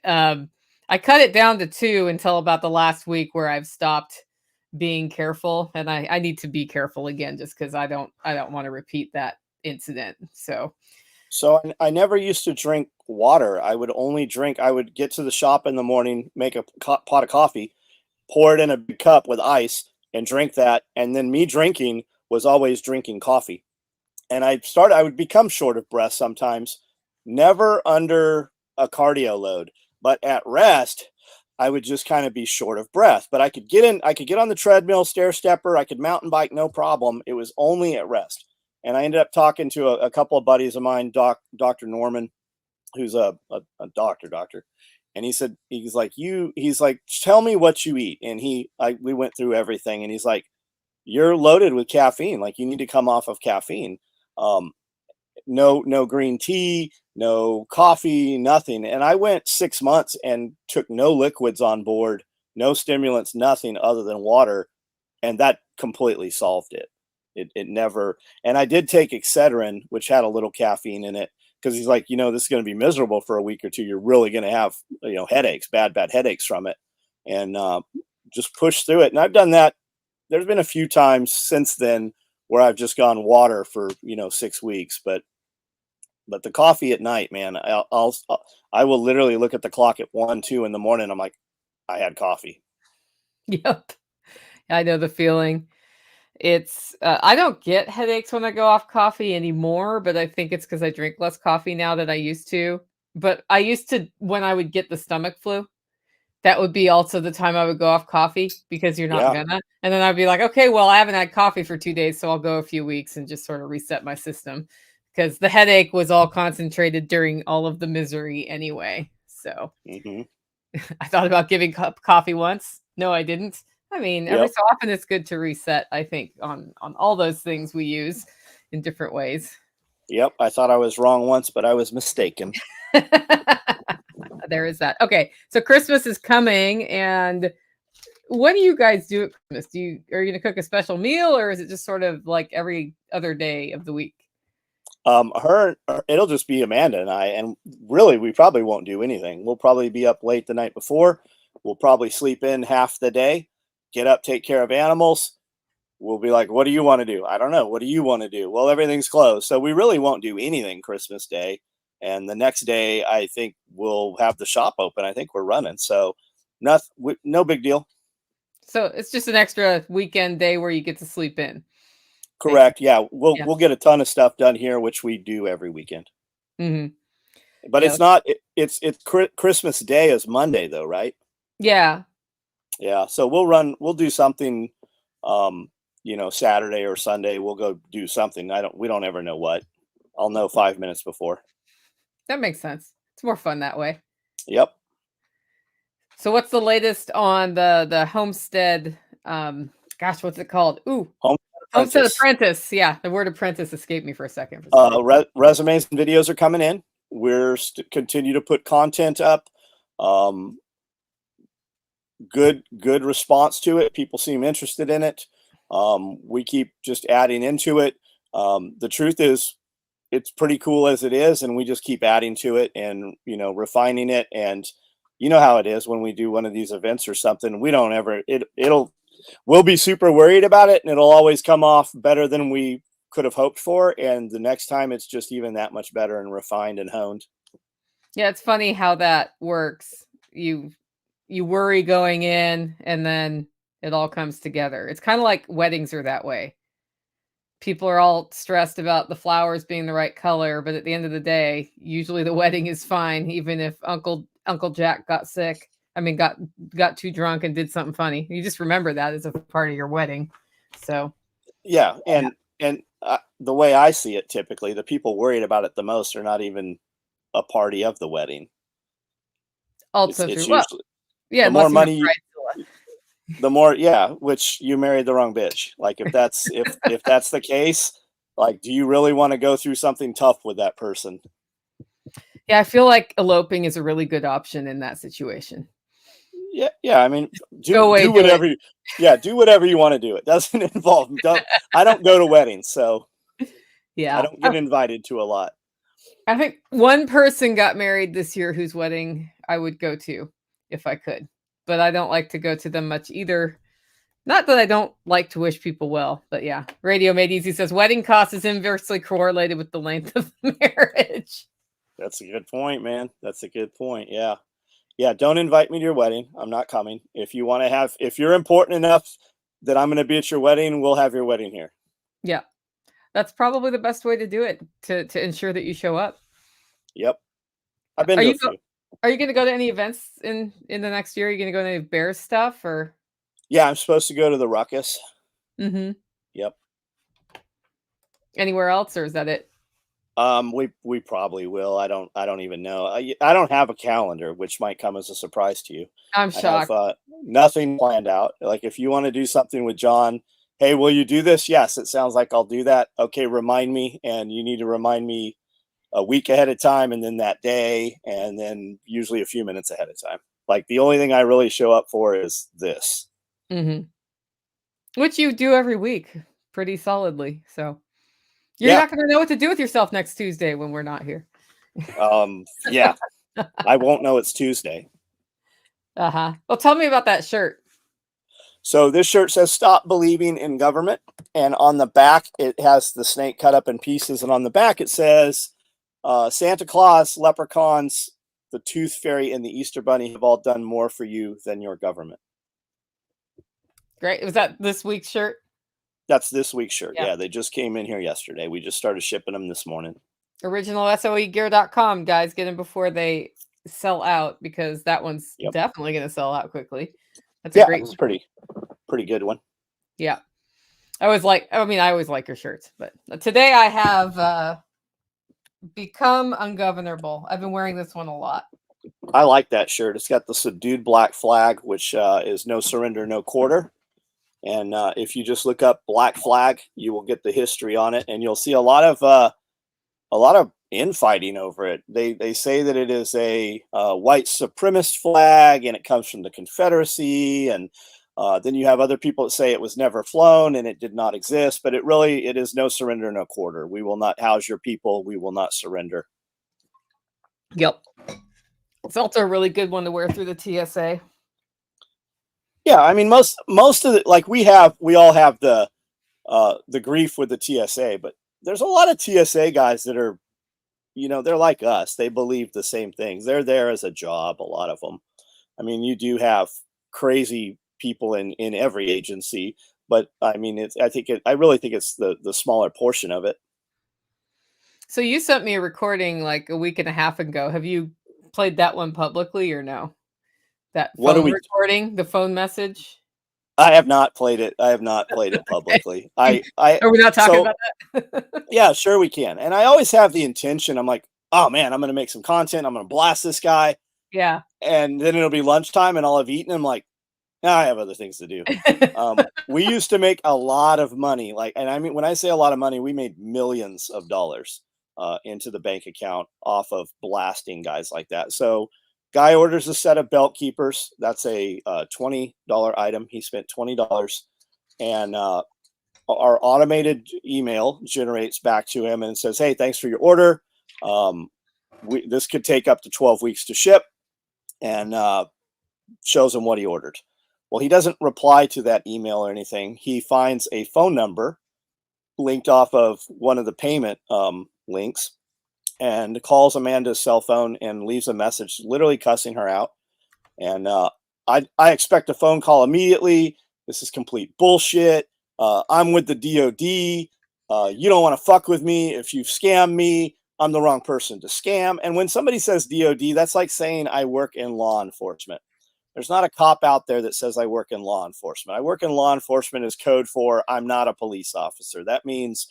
I cut it down to 2 until about the last week where I've stopped being careful, and I need to be careful again just because I don't wanna repeat that incident, so So I never used to drink water. I would only drink. I would get to the shop in the morning, make a pot of coffee, pour it in a big cup with ice, and drink that. And then me drinking was always drinking coffee. And I would become short of breath sometimes, never under a cardio load, but at rest, I would just kind of be short of breath. But I could get on the treadmill, stair stepper, I could mountain bike, no problem. It was only at rest. And I ended up talking to a couple of buddies of mine, Dr. Norman, who's a doctor. And he said, he's like, tell me what you eat. And we went through everything, and he's like, you're loaded with caffeine. Like, you need to come off of caffeine. Um, no green tea, no coffee, nothing. And I went 6 months and took no liquids on board, no stimulants, nothing other than water, and that completely solved it. It never. And I did take Excedrin, which had a little caffeine in it, because he's like, this is going to be miserable for a week or two. You're really going to have headaches, bad headaches from it, and just push through it. And I've done that. There's been a few times since then where I've just gone water for 6 weeks, but the coffee at night, man, I will literally look at the clock at 1, 2 in the morning. I'm like, I had coffee. yep, I know the feeling. I don't get headaches when I go off coffee anymore, but I think it's because I drink less coffee now than I used to. But I used to when I would get the stomach flu, that would be also the time I would go off coffee because you're not Yeah. gonna. And then I'd be like, "Okay, well, I haven't had coffee for 2 days, so I'll go a few weeks and just sort of reset my system," because the headache was all concentrated during all of the misery anyway. So, Hmm. I thought about giving cup coffee once. No, I didn't. I mean, every Yep. so often it's good to reset, I think, on all those things we use in different ways. Yep. I thought I was wrong once, but I was mistaken. There is that. Okay, so Christmas is coming, and what do you guys do at Christmas? Are you gonna cook a special meal, or is it just sort of like every other day of the week? It'll just be Amanda and I, and really, we probably won't do anything. We'll probably be up late the night before. We'll probably sleep in half the day, get up, take care of animals, we'll be like, what do you want to do? I don't know. What do you want to do? Well, everything's closed. So we really won't do anything Christmas Day. And the next day, I think we'll have the shop open. I think we're running. So no big deal. So it's just an extra weekend day where you get to sleep in. Correct. Yeah. Yeah. We'll get a ton of stuff done here, which we do every weekend. Mm-hmm. But Yeah. it's not, it's Christmas Day is Monday though, right? Yeah. Yeah. So we'll do something, Saturday or Sunday. We'll go do something. We don't ever know what. I'll know 5 minutes before. That makes sense. It's more fun that way. Yep. So what's the latest on the homestead? What's it called? Ooh, Homestead Apprentice. Yeah, the word apprentice escaped me for a second. Resumes and videos are coming in. We're continue to put content up. Good response to it. People seem interested in it. We keep just adding into it. The truth is, it's pretty cool as it is, and we just keep adding to it and refining it. And you know how it is when we do one of these events or something. We don't ever we'll be super worried about it, and it'll always come off better than we could have hoped for. And the next time, it's just even that much better and refined and honed. Yeah, it's funny how that works. You worry going in, and then it all comes together. It's kind of like weddings are that way. People are all stressed about the flowers being the right color, but at the end of the day, usually the wedding is fine, even if Uncle Jack got sick. I mean, got too drunk and did something funny. You just remember that as a part of your wedding. So, yeah, and the way I see it, typically, the people worried about it the most are not even a party of the wedding. Also it's true. Usually, yeah, the more money, the more, which you married the wrong bitch. Like if that's if that's the case, like, do you really want to go through something tough with that person? Yeah, I feel like eloping is a really good option in that situation. Yeah. I mean, do whatever you want to do. It doesn't involve. I don't go to weddings, so yeah, I don't get invited to a lot. I think one person got married this year whose wedding I would go to if I could, but I don't like to go to them much either. Not that I don't like to wish people well, but yeah. Radio Made Easy says wedding cost is inversely correlated with the length of the marriage. That's a good point, man. That's a good point. Yeah. Yeah. Don't invite me to your wedding. I'm not coming. If you're important enough that I'm going to be at your wedding, we'll have your wedding here. Yeah. That's probably the best way to do it to ensure that you show up. Yep. I've been to a few. Are you going to go to any events in the next year? Are you going to go to any Bears stuff or? Yeah, I'm supposed to go to the Ruckus. Mm-hmm. Yep. Anywhere else, or is that it? We probably will. I don't even know. I don't have a calendar, which might come as a surprise to you. I'm shocked. I have nothing planned out. Like if you want to do something with John, hey, will you do this? Yes, it sounds like I'll do that. Okay, remind me, and you need to remind me a week ahead of time, and then that day, and then usually a few minutes ahead of time. Like the only thing I really show up for is this. Mm-hmm. Which you do every week pretty solidly. So you're not going to know what to do with yourself next Tuesday when we're not here. Yeah, I won't know it's Tuesday. Uh-huh. Well, tell me about that shirt. So this shirt says "Stop Believing in Government," and on the back it has the snake cut up in pieces, and on the back it says Santa Claus, leprechauns, the Tooth Fairy, and the Easter Bunny have all done more for you than your government. Great. Was that this week's shirt? That's this week's shirt. Yeah, they just came in here yesterday. We just started shipping them this morning. OriginalSOEgear.com, guys. Get them before they sell out, because that one's definitely going to sell out quickly. That's a great. It's pretty good one. Yeah. I always like your shirts, but today I have Become Ungovernable. I've been wearing this one a lot. I like that shirt. It's got the subdued black flag, which is no surrender, no quarter. And if you just look up black flag, you will get the history on it, and you'll see a lot of infighting over it. They say that it is a white supremacist flag, and it comes from the Confederacy. And then you have other people that say it was never flown and it did not exist. But it is no surrender, no quarter. We will not house your people. We will not surrender. Yep. It's also a really good one to wear through the TSA. Yeah, I mean most of it, like we all have the the grief with the TSA. But there's a lot of TSA guys that are, they're like us. They believe the same things. They're there as a job, a lot of them. I mean, you do have crazy people in every agency, but I mean, I really think it's the smaller portion of it. So you sent me a recording like a week and a half ago. Have you played that one publicly or no? That What do phone we recording, the phone message? I have not played it. I have not played it Okay. publicly. I Are we not talking so about that? yeah, sure we can. And I always have the intention. I'm like, oh man, I'm gonna make some content. I'm gonna blast this guy, Yeah. and then it'll be lunchtime, and I'll have eaten. I'm like, "Ah, I have other things to do. We used to make a lot of money, like, and I mean, when I say a lot of money, we made millions of dollars into the bank account off of blasting guys like that. So, guy orders a set of belt keepers. That's a $20 item. He spent $20, and our automated email generates back to him and says, "Hey, thanks for your order. Um, this could take up to 12 weeks to ship," and shows him what he ordered. Well, he doesn't reply to that email or anything. He finds a phone number linked off of one of the payment links and calls Amanda's cell phone and leaves a message, literally cussing her out. And I expect a phone call immediately. This is complete bullshit. I'm with the DOD. You don't want to fuck with me. If you've scammed me, I'm the wrong person to scam. And when somebody says DOD, that's like saying I work in law enforcement. There's not a cop out there that says I work in law enforcement. I work in law enforcement is code for I'm not a police officer. That means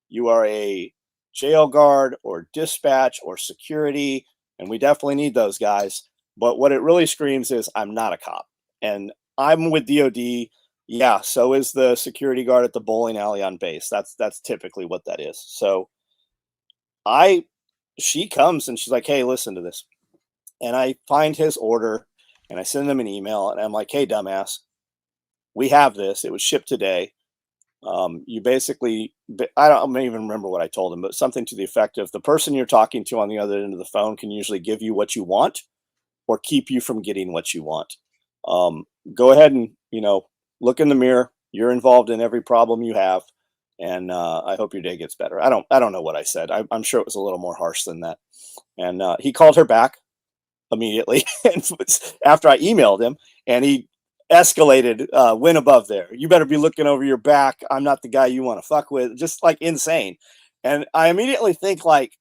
you are a jail guard or dispatch or security, and we definitely need those guys. But what it really screams is I'm not a cop. And I'm with DOD. Yeah, so is the security guard at the bowling alley on base. That's typically what that is. So I she comes and she's like, "Hey, listen to this." And I find his order and I send him an email and I'm like, "Hey, dumbass, we have this. It was shipped today. You basically, I don't even remember what I told him, but something to the effect of the person you're talking to on the other end of the phone can usually give you what you want or keep you from getting what you want. Um, Go ahead and, look in the mirror. You're involved in every problem you have. And I hope your day gets better." I don't know what I said. I'm sure it was a little more harsh than that. And he called her back immediately and after I emailed him, and he escalated, went above there. "You better be looking over your back. I'm not the guy you want to fuck with." Just like insane. And I immediately think like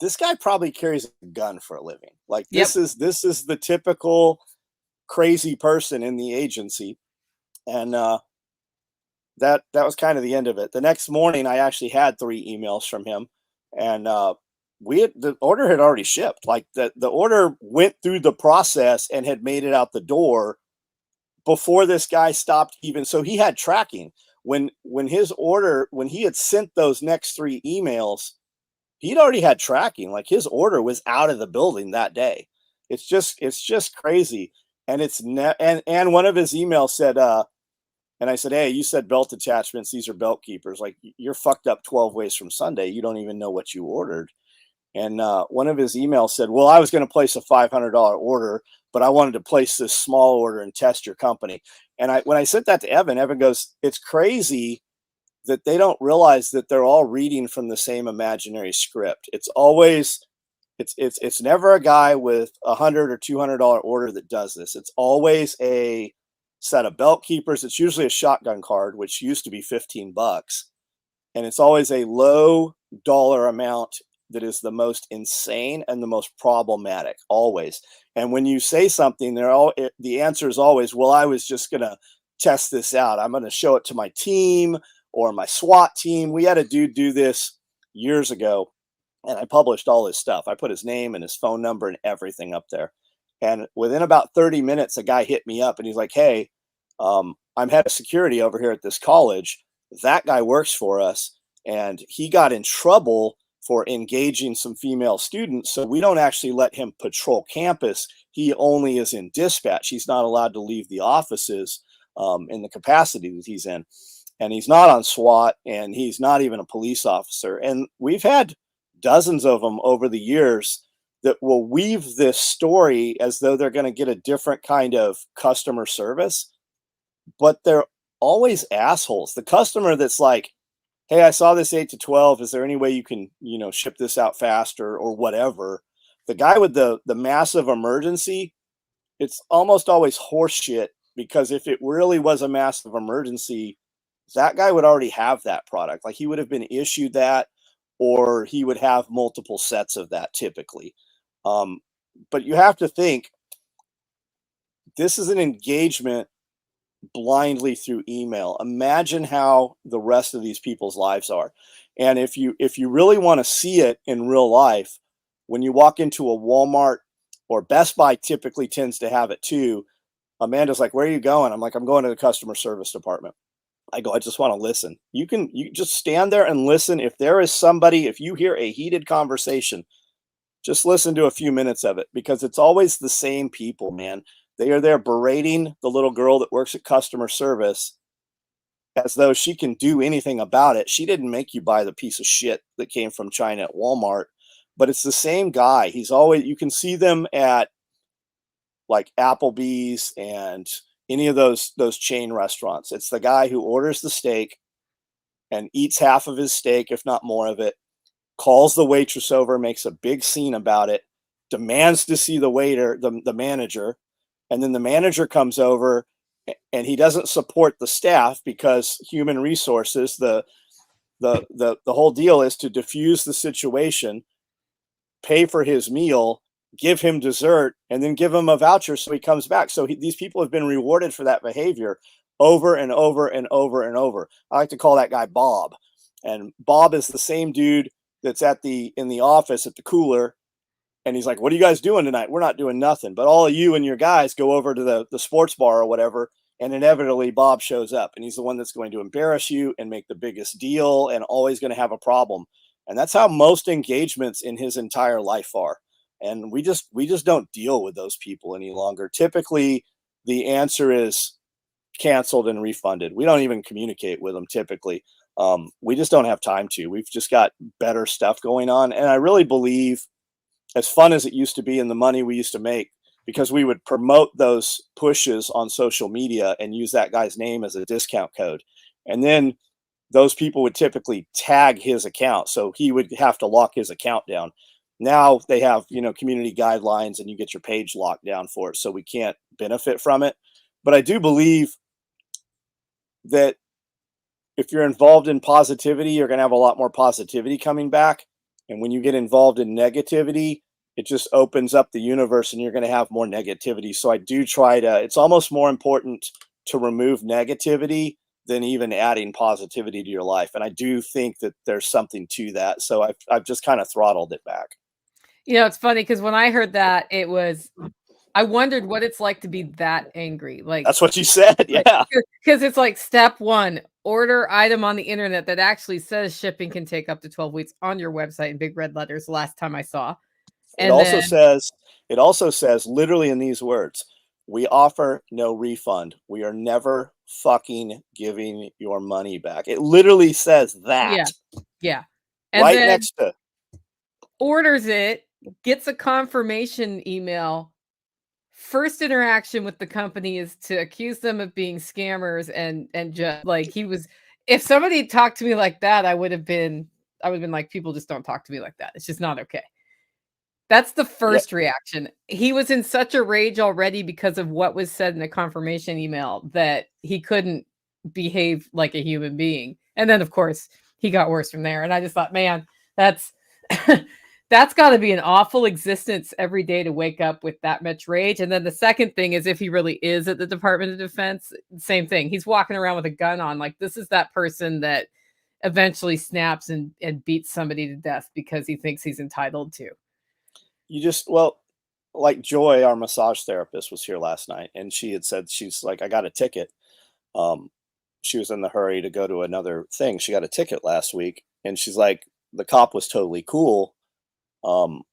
this guy probably carries a gun for a living. Like Yep. this is the typical crazy person in the agency. And that was kind of the end of it. The next morning I actually had 3 emails from him, and the order had already shipped. Like the order went through the process and had made it out the door before this guy stopped even. So he had tracking when he had sent those next 3 emails, he'd already had tracking. Like his order was out of the building that day. It's just crazy. And and one of his emails said, and I said, "Hey, you said belt attachments. These are belt keepers. Like you're fucked up 12 ways from Sunday. You don't even know what you ordered." And one of his emails said, "Well, I was going to place a $500 order, but I wanted to place this small order and test your company." And when I sent that to Evan, Evan goes, "It's crazy that they don't realize that they're all reading from the same imaginary script. It's never a guy with $100 or $200 order that does this. It's always a set of belt keepers. It's usually a shotgun card, which used to be $15, and it's always a low dollar amount that is the most insane and the most problematic, always. And when you say something, the answer is always, "Well, I was just gonna test this out. I'm gonna show it to my team or my SWAT team." We had a dude do this years ago, and I published all his stuff. I put his name and his phone number and everything up there. And within about 30 minutes, a guy hit me up and he's like, "Hey, I'm head of security over here at this college. That guy works for us, and he got in trouble for engaging some female students. So we don't actually let him patrol campus. He only is in dispatch. He's not allowed to leave the offices in the capacity that he's in. And he's not on SWAT, and he's not even a police officer." And we've had dozens of them over the years that will weave this story as though they're going to get a different kind of customer service, but always assholes. The customer that's like, hey, I saw this 8 to 12. Is there any way you can, ship this out faster or whatever? The guy with the massive emergency, it's almost always horseshit, because if it really was a massive emergency, that guy would already have that product. Like, he would have been issued that, or he would have multiple sets of that typically. But you have to think, this is an engagement blindly through email. Imagine how the rest of these people's lives are. And if you really want to see it in real life, when you walk into a Walmart, or Best Buy typically tends to have it too. Amanda's like, where are you going? I'm like, I'm going to the customer service department. I go, I just want to listen. You just stand there and listen. If there is somebody, if you hear a heated conversation, just listen to a few minutes of it, because it's always the same people, man. They are there berating the little girl that works at customer service as though she can do anything about it. She didn't make you buy the piece of shit that came from China at Walmart, but it's the same guy. He's always, you can see them at like Applebee's and any of those chain restaurants. It's the guy who orders the steak and eats half of his steak, if not more of it, calls the waitress over, makes a big scene about it, demands to see the waiter, the manager, and then the manager comes over, and he doesn't support the staff because human resources, the whole deal is to diffuse the situation, pay for his meal, give him dessert, and then give him a voucher so he comes back. So these people have been rewarded for that behavior over and over and over and over. I like to call that guy Bob. And Bob is the same dude that's in the office at the cooler. And he's like, what are you guys doing tonight? We're not doing nothing. But all of you and your guys go over to the sports bar or whatever. And inevitably Bob shows up, and he's the one that's going to embarrass you and make the biggest deal and always going to have a problem. And that's how most engagements in his entire life are. And we just don't deal with those people any longer. Typically, the answer is canceled and refunded. We don't even communicate with them typically. We just don't have time to. We've just got better stuff going on. And I really believe, as fun as it used to be and the money we used to make, because we would promote those pushes on social media and use that guy's name as a discount code. And then those people would typically tag his account, so he would have to lock his account down. Now they have, community guidelines, and you get your page locked down for it, so we can't benefit from it. But I do believe that if you're involved in positivity, you're going to have a lot more positivity coming back. And when you get involved in negativity, it just opens up the universe, and you're going to have more negativity. So I do try to, it's almost more important to remove negativity than even adding positivity to your life. And I do think that there's something to that. So I've just kind of throttled it back. It's funny, because when I heard that, I wondered what it's like to be that angry. Like, that's what you said. Yeah. Because it's like, step one, order item on the internet that actually says shipping can take up to 12 weeks on your website in big red letters, last time I saw. And it also says literally in these words, we offer no refund. We are never fucking giving your money back. It literally says that. Yeah. And right next to orders it, gets a confirmation email. First interaction with the company is to accuse them of being scammers, and just like, if somebody had talked to me like that, I would have been like, people just don't talk to me like that. It's just not okay. That's the first reaction. He was in such a rage already because of what was said in the confirmation email that he couldn't behave like a human being. And then, of course, he got worse from there. And I just thought, man, that's that's got to be an awful existence every day to wake up with that much rage. And then the second thing is, if he really is at the Department of Defense, same thing. He's walking around with a gun on. Like, this is that person that eventually snaps and beats somebody to death because he thinks he's entitled to. Like Joy, our massage therapist, was here last night, and she had said, she's like, I got a ticket. She was in the hurry to go to another thing. She got a ticket last week, and she's like, the cop was totally cool. And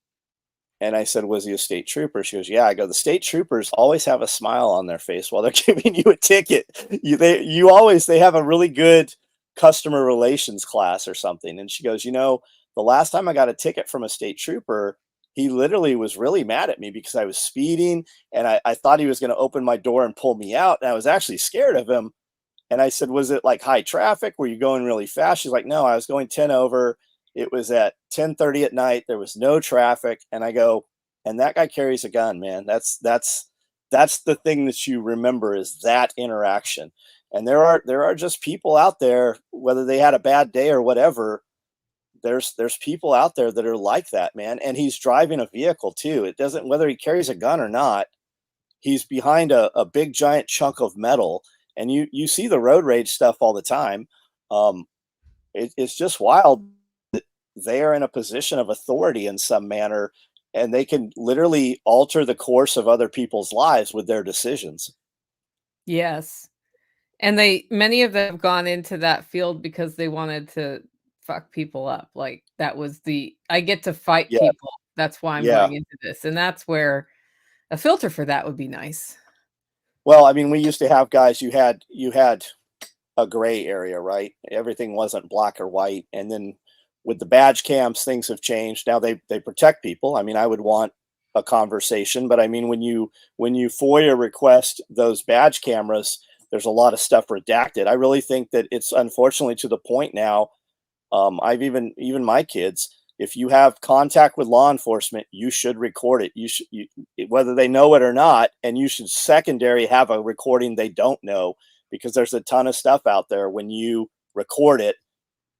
I said, was he a state trooper? She goes, yeah. I go, the state troopers always have a smile on their face while they're giving you a ticket. They have a really good customer relations class or something. And she goes, the last time I got a ticket from a state trooper, he literally was really mad at me because I was speeding, and I thought he was going to open my door and pull me out. And I was actually scared of him. And I said, was it like high traffic? Were you going really fast? She's like, no, I was going 10 over. It was at 10:30 at night. There was no traffic. And I go, and that guy carries a gun, man. That's the thing that you remember, is that interaction. And there are just people out there, whether they had a bad day or whatever, there's people out there that are like that, man. And he's driving a vehicle too. It doesn't, whether he carries a gun or not, he's behind a big giant chunk of metal. And you see the road rage stuff all the time. It's just wild that they are in a position of authority in some manner, and they can literally alter the course of other people's lives with their decisions. Yes. And many of them have gone into that field because they wanted to fuck people up. Like, that was I get to fight Yeah, people. That's why I'm yeah. going into this. And that's where a filter for that would be nice. Well, I mean, we used to have guys, you had a gray area, right? Everything wasn't black or white. And then with the badge cams, things have changed. Now they protect people. I mean, I would want a conversation, but I mean, when you FOIA request those badge cameras, there's a lot of stuff redacted. I really think that it's unfortunately to the point now. I've even my kids, if you have contact with law enforcement, you should record it. Whether they know it or not, and you should secondary have a recording they don't know, because there's a ton of stuff out there. When you record it,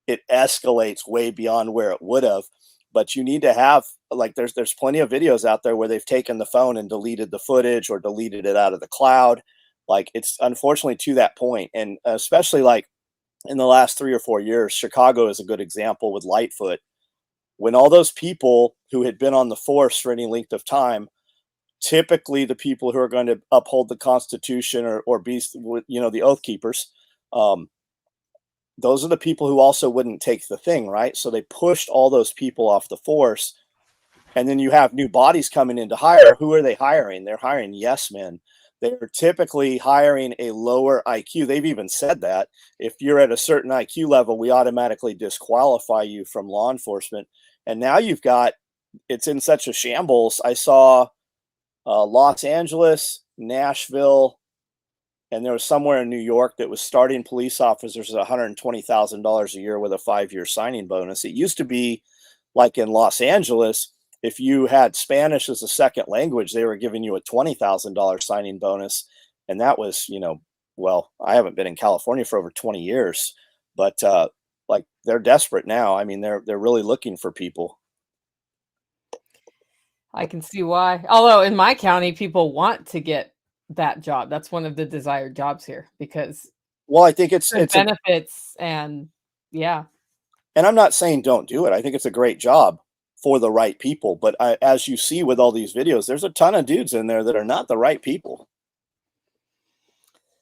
it escalates way beyond where it would have. But you need to have, like, there's plenty of videos out there where they've taken the phone and deleted the footage or deleted it out of the cloud. Like, it's unfortunately to that point. And especially like in the last 3 or 4 years, Chicago is a good example with Lightfoot. When all those people who had been on the force for any length of time, typically the people who are going to uphold the Constitution or be, the oath keepers, those are the people who also wouldn't take the thing, right? So they pushed all those people off the force. And then you have new bodies coming in to hire. Who are they hiring? They're hiring yes men. They're typically hiring a lower IQ. They've even said that if you're at a certain IQ level, we automatically disqualify you from law enforcement. And now it's in such a shambles. I saw Los Angeles, Nashville, and there was somewhere in New York that was starting police officers at $120,000 a year with a 5-year signing bonus. It used to be like in Los Angeles, if you had Spanish as a second language, they were giving you a $20,000 signing bonus. And that was, well, I haven't been in California for over 20 years, but like, they're desperate now. I mean, they're really looking for people. I can see why. Although in my county, people want to get that job. That's one of the desired jobs here because, well, I think it's benefits and yeah. And I'm not saying don't do it. I think it's a great job for the right people. But as you see with all these videos, there's a ton of dudes in there that are not the right people.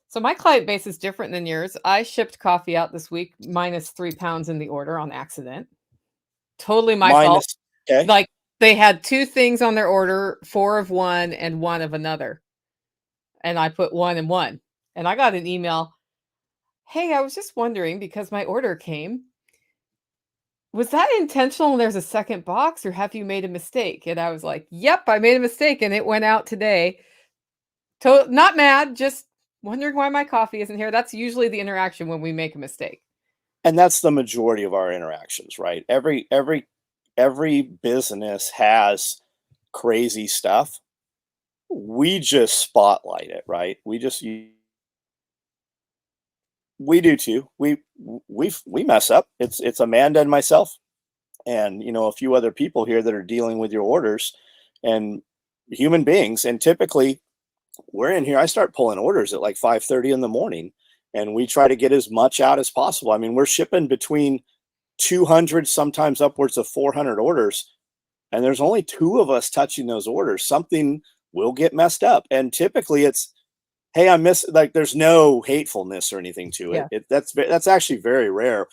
So my client base is different than yours. I shipped coffee out this week minus 3 pounds in the order on accident. Totally my fault. Okay. Like, they had 2 things on their order, 4 of one and 1 of another. And I put 1 and 1. And I got an email. Hey, I was just wondering, because my order came, was that intentional and there's a second box, or have you made a mistake? And I was like, yep, I made a mistake and it went out today. Not mad, just wondering why my coffee isn't here. That's usually the interaction when we make a mistake. And that's the majority of our interactions, right? Every business has crazy stuff. We just spotlight it, right? We do too. We mess up. It's Amanda and myself, and a few other people here that are dealing with your orders, and human beings. And typically, we're in here. I start pulling orders at like 5:30 in the morning, and we try to get as much out as possible. I mean, we're shipping between 200, sometimes upwards of 400 orders, and there's only 2 of us touching those orders. Something will get messed up, and typically it's, hey, I miss, like, there's no hatefulness or anything to it. Yeah. That's actually very rare.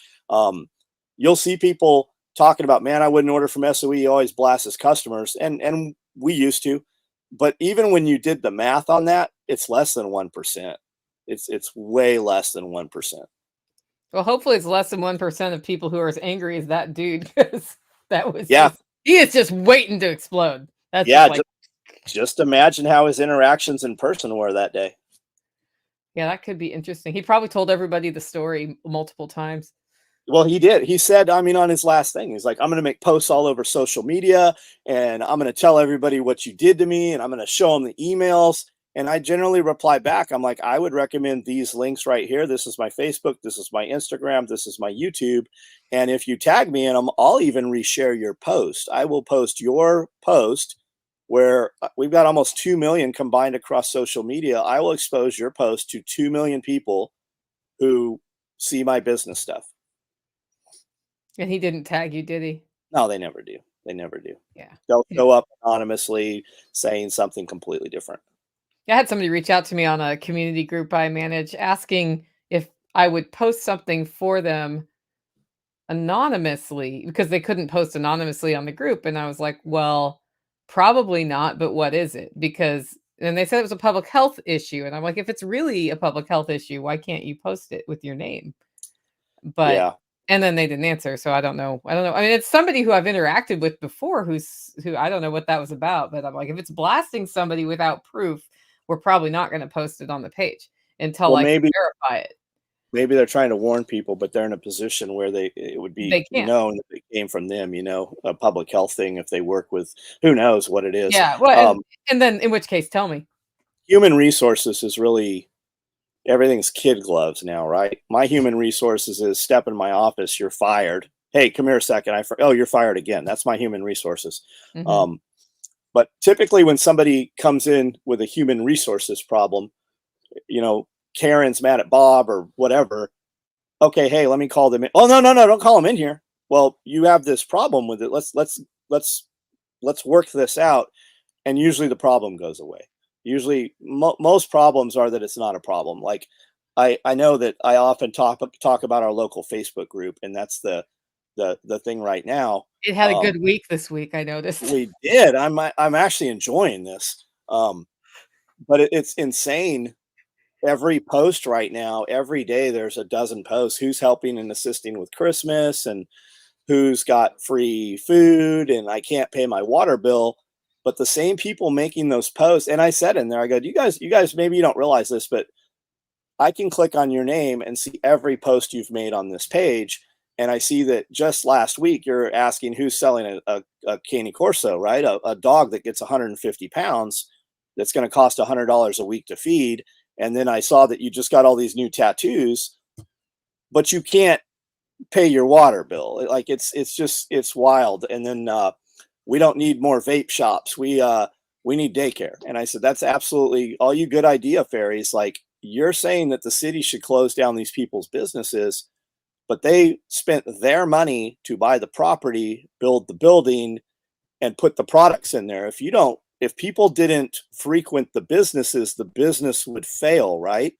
You'll see people talking about, man, I wouldn't order from SOE. He always blasts his customers, and we used to, but even when you did the math on that, it's less than 1%. It's way less than 1%. Well, hopefully it's less than 1% of people who are as angry as that dude, because that was he is just waiting to explode. That's just imagine how his interactions in person were that day. Yeah, that could be interesting. He probably told everybody the story multiple times. Well, he did. He said, I mean, on his last thing, he's like, I'm going to make posts all over social media and I'm going to tell everybody what you did to me and I'm going to show them the emails. And I generally reply back. I'm like, I would recommend these links right here. This is my Facebook. This is my Instagram. This is my YouTube. And if you tag me in them, I'll even reshare your post. I will post your post where we've got almost 2 million combined across social media. I will expose your post to 2 million people who see my business stuff. And he didn't tag you, did he? No, they never do. They never do. Yeah. They'll show up anonymously saying something completely different. I had somebody reach out to me on a community group I manage asking if I would post something for them anonymously because they couldn't post anonymously on the group. And I was like, well, probably not, but what is it? Because, and they said it was a public health issue. And I'm like, if it's really a public health issue, why can't you post it with your name? But, Yeah. and then they didn't answer. So I don't know. I mean, it's somebody who I've interacted with before who I don't know what that was about, but I'm like, if it's blasting somebody without proof, we're probably not going to post it on the page until I can verify it. Maybe they're trying to warn people, but they're in a position where it would be They can't. known that it came from them, a public health thing if they work with who knows what it is. Yeah. Well, and then in which case, tell me. Human resources is really everything's kid gloves now, right? My human resources is step in my office, you're fired. Hey, come here a second. Oh, you're fired again. That's my human resources. Mm-hmm. But typically when somebody comes in with a human resources problem, Karen's mad at Bob or whatever. Okay, hey, let me call them in. Oh, no, don't call them in here. Well, you have this problem with it. Let's work this out. And usually the problem goes away. Usually most problems are that it's not a problem. Like I know that I often talk about our local Facebook group, and that's the thing right now. It had a good week this week, I noticed. We did. I'm actually enjoying this. But it's insane. Every post right now, every day there's a dozen posts. Who's helping and assisting with Christmas and who's got free food and I can't pay my water bill. But the same people making those posts, and I said in there, I go, you guys, maybe you don't realize this, but I can click on your name and see every post you've made on this page. And I see that just last week, you're asking who's selling a Cane Corso, right? A dog that gets 150 pounds that's going to cost $100 a week to feed. And then I saw that you just got all these new tattoos, but you can't pay your water bill. Like it's wild. And then we don't need more vape shops. We need daycare. And I said, that's absolutely all you good idea fairies. Like you're saying that the city should close down these people's businesses, but they spent their money to buy the property, build the building, and put the products in there. If people didn't frequent the businesses, the business would fail, right?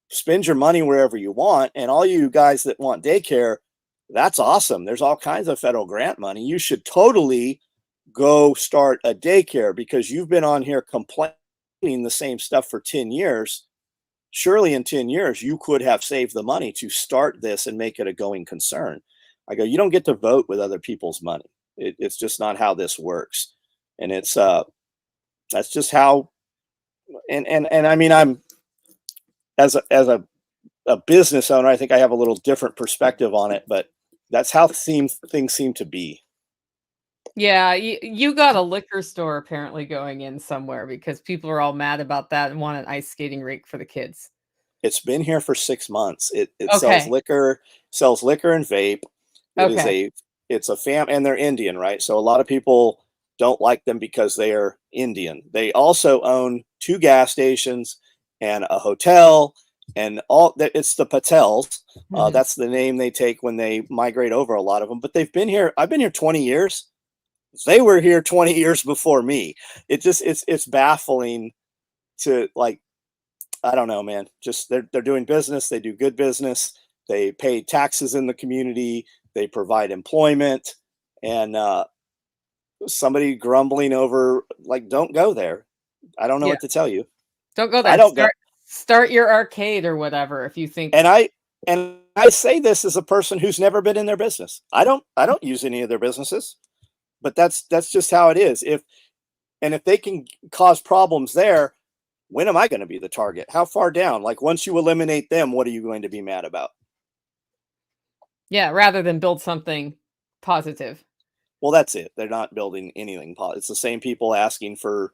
Spend your money wherever you want. And all you guys that want daycare, that's awesome. There's all kinds of federal grant money. You should totally go start a daycare because you've been on here complaining the same stuff for 10 years. Surely in 10 years, you could have saved the money to start this and make it a going concern. I go, you don't get to vote with other people's money. It's just not how this works. And that's just how, and I mean, I'm as a business owner, I think I have a little different perspective on it, but that's how things seem to be. Yeah, you got a liquor store apparently going in somewhere because people are all mad about that and want an ice skating rink for the kids. It's been here for 6 months. It Okay. sells liquor and vape. Okay. It's a and they're Indian, right? So a lot of people don't like them because they are Indian. They also own 2 gas stations and a hotel and all that. It's the Patels. Mhm. That's the name they take when they migrate over, a lot of them. But they've been here. I've been here 20 years. They were here 20 years before me. It's baffling to I don't know, man. Just they're doing business. They do good business. They pay taxes in the community. They provide employment. And somebody grumbling over don't go there. I don't know what to tell you. Don't go there. I don't start your arcade or whatever if you think. And I say this as a person who's never been in their business. I don't use any of their businesses, but that's just how it is. If they can cause problems there, when am I going to be the target? How far down? Like once you eliminate them, what are you going to be mad about? Yeah, rather than build something positive. Well, that's it. They're not building anything. It's the same people asking for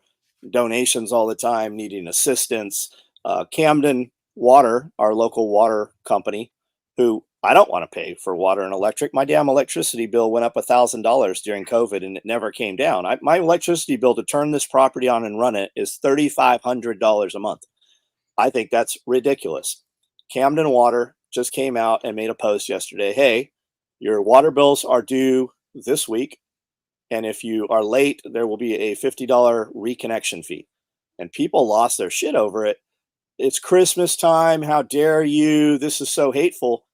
donations all the time, needing assistance. Camden Water, our local water company, who I don't want to pay for water and electric. My damn electricity bill went up $1,000 during COVID, and it never came down. My electricity bill to turn this property on and run it is $3,500 a month. I think that's ridiculous. Camden Water just came out and made a post yesterday. Hey, your water bills are due this week, and if you are late, there will be a $50 reconnection fee. And people lost their shit over it. It's Christmas time. How dare you? This is so hateful.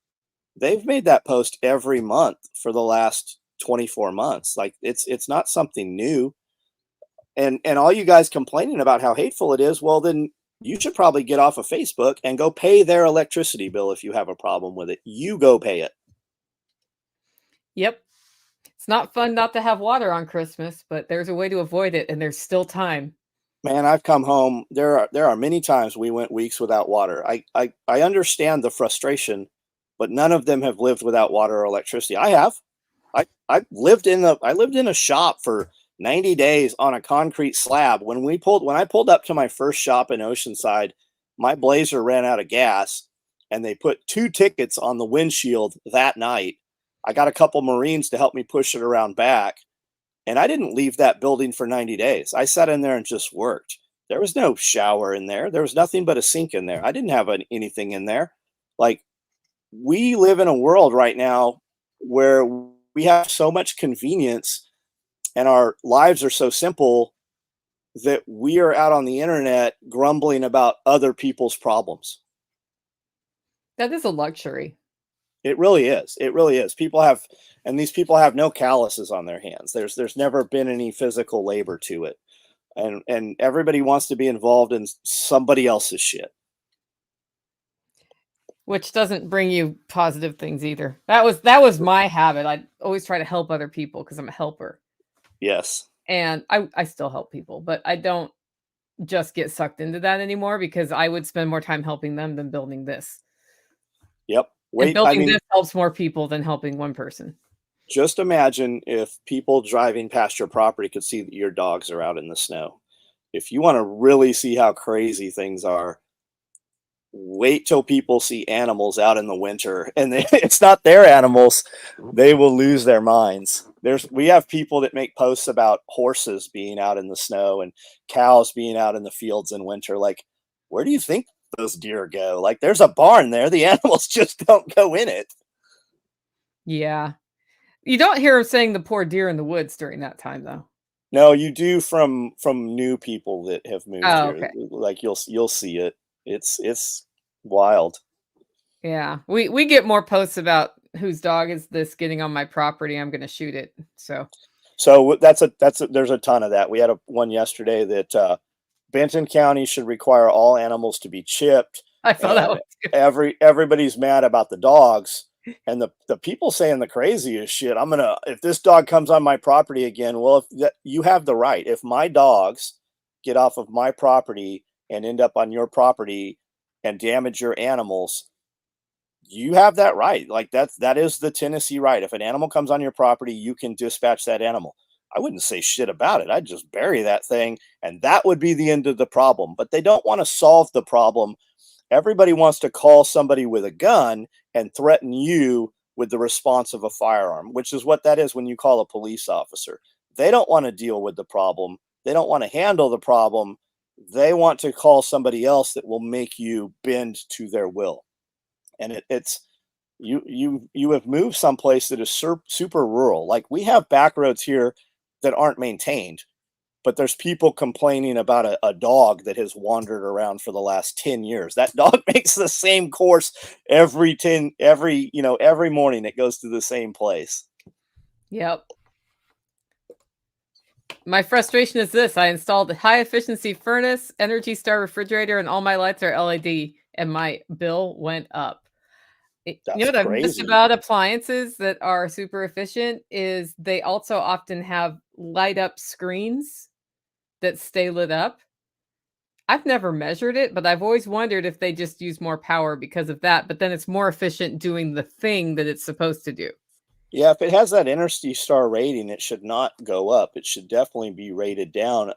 They've made that post every month for the last 24 months. Like it's not something new. And all you guys complaining about how hateful it is, well then you should probably get off of Facebook and go pay their electricity bill if you have a problem with it. You go pay it. Yep. It's not fun not to have water on Christmas, but there's a way to avoid it, and there's still time. Man, I've come home. There are many times we went weeks without water. I understand the frustration, but none of them have lived without water or electricity. I have. I lived in a shop for 90 days on a concrete slab. When I pulled up to my first shop in Oceanside, my Blazer ran out of gas, and they put 2 tickets on the windshield that night. I got a couple Marines to help me push it around back. And I didn't leave that building for 90 days. I sat in there and just worked. There was no shower in there. There was nothing but a sink in there. I didn't have anything in there. Like, we live in a world right now where we have so much convenience and our lives are so simple that we are out on the internet grumbling about other people's problems. That is a luxury. It really is. It really is. These people have no calluses on their hands. There's never been any physical labor to it. And everybody wants to be involved in somebody else's shit. Which doesn't bring you positive things either. That was my habit. I always try to help other people because I'm a helper. Yes. And I still help people, but I don't just get sucked into that anymore because I would spend more time helping them than building this. Yep. And building this helps more people than helping one person. Just imagine if people driving past your property could see that your dogs are out in the snow. If you want to really see how crazy things are, wait till people see animals out in the winter, and it's not their animals. They will lose their minds. We have people that make posts about horses being out in the snow and cows being out in the fields in winter. Like, where do you think those deer go? Like, there's a barn there. The animals just don't go in it. Yeah. You don't hear them saying the poor deer in the woods during that time, though. No, you do from new people that have moved Oh, here. okay. Like you'll see it. It's wild. Yeah. We get more posts about whose dog is this getting on my property. I'm going to shoot it. So There's a ton of that. We had one yesterday that Benton County should require all animals to be chipped. I saw that one too. Everybody's mad about the dogs, and the people saying the craziest shit. If this dog comes on my property again, well, you have the right. If my dogs get off of my property and end up on your property and damage your animals, you have that right. Like that is the Tennessee right. If an animal comes on your property, you can dispatch that animal. I wouldn't say shit about it. I'd just bury that thing, and that would be the end of the problem. But they don't want to solve the problem. Everybody wants to call somebody with a gun and threaten you with the response of a firearm, which is what that is when you call a police officer. They don't want to deal with the problem. They don't want to handle the problem. They want to call somebody else that will make you bend to their will. And it's you have moved someplace that is super rural. Like, we have back roads here that aren't maintained, but there's people complaining about a dog that has wandered around for the last 10 years. That dog makes the same course every morning. It goes to the same place. Yep. My frustration is this. I installed a high efficiency furnace, Energy Star refrigerator, and all my lights are LED, and my bill went up. You know what I've missed about appliances that are super efficient is they also often have light up screens that stay lit up. I've never measured it, but I've always wondered if they just use more power because of that, but then it's more efficient doing the thing that it's supposed to do. Yeah, if it has that Energy Star rating, it should not go up. It should definitely be rated down.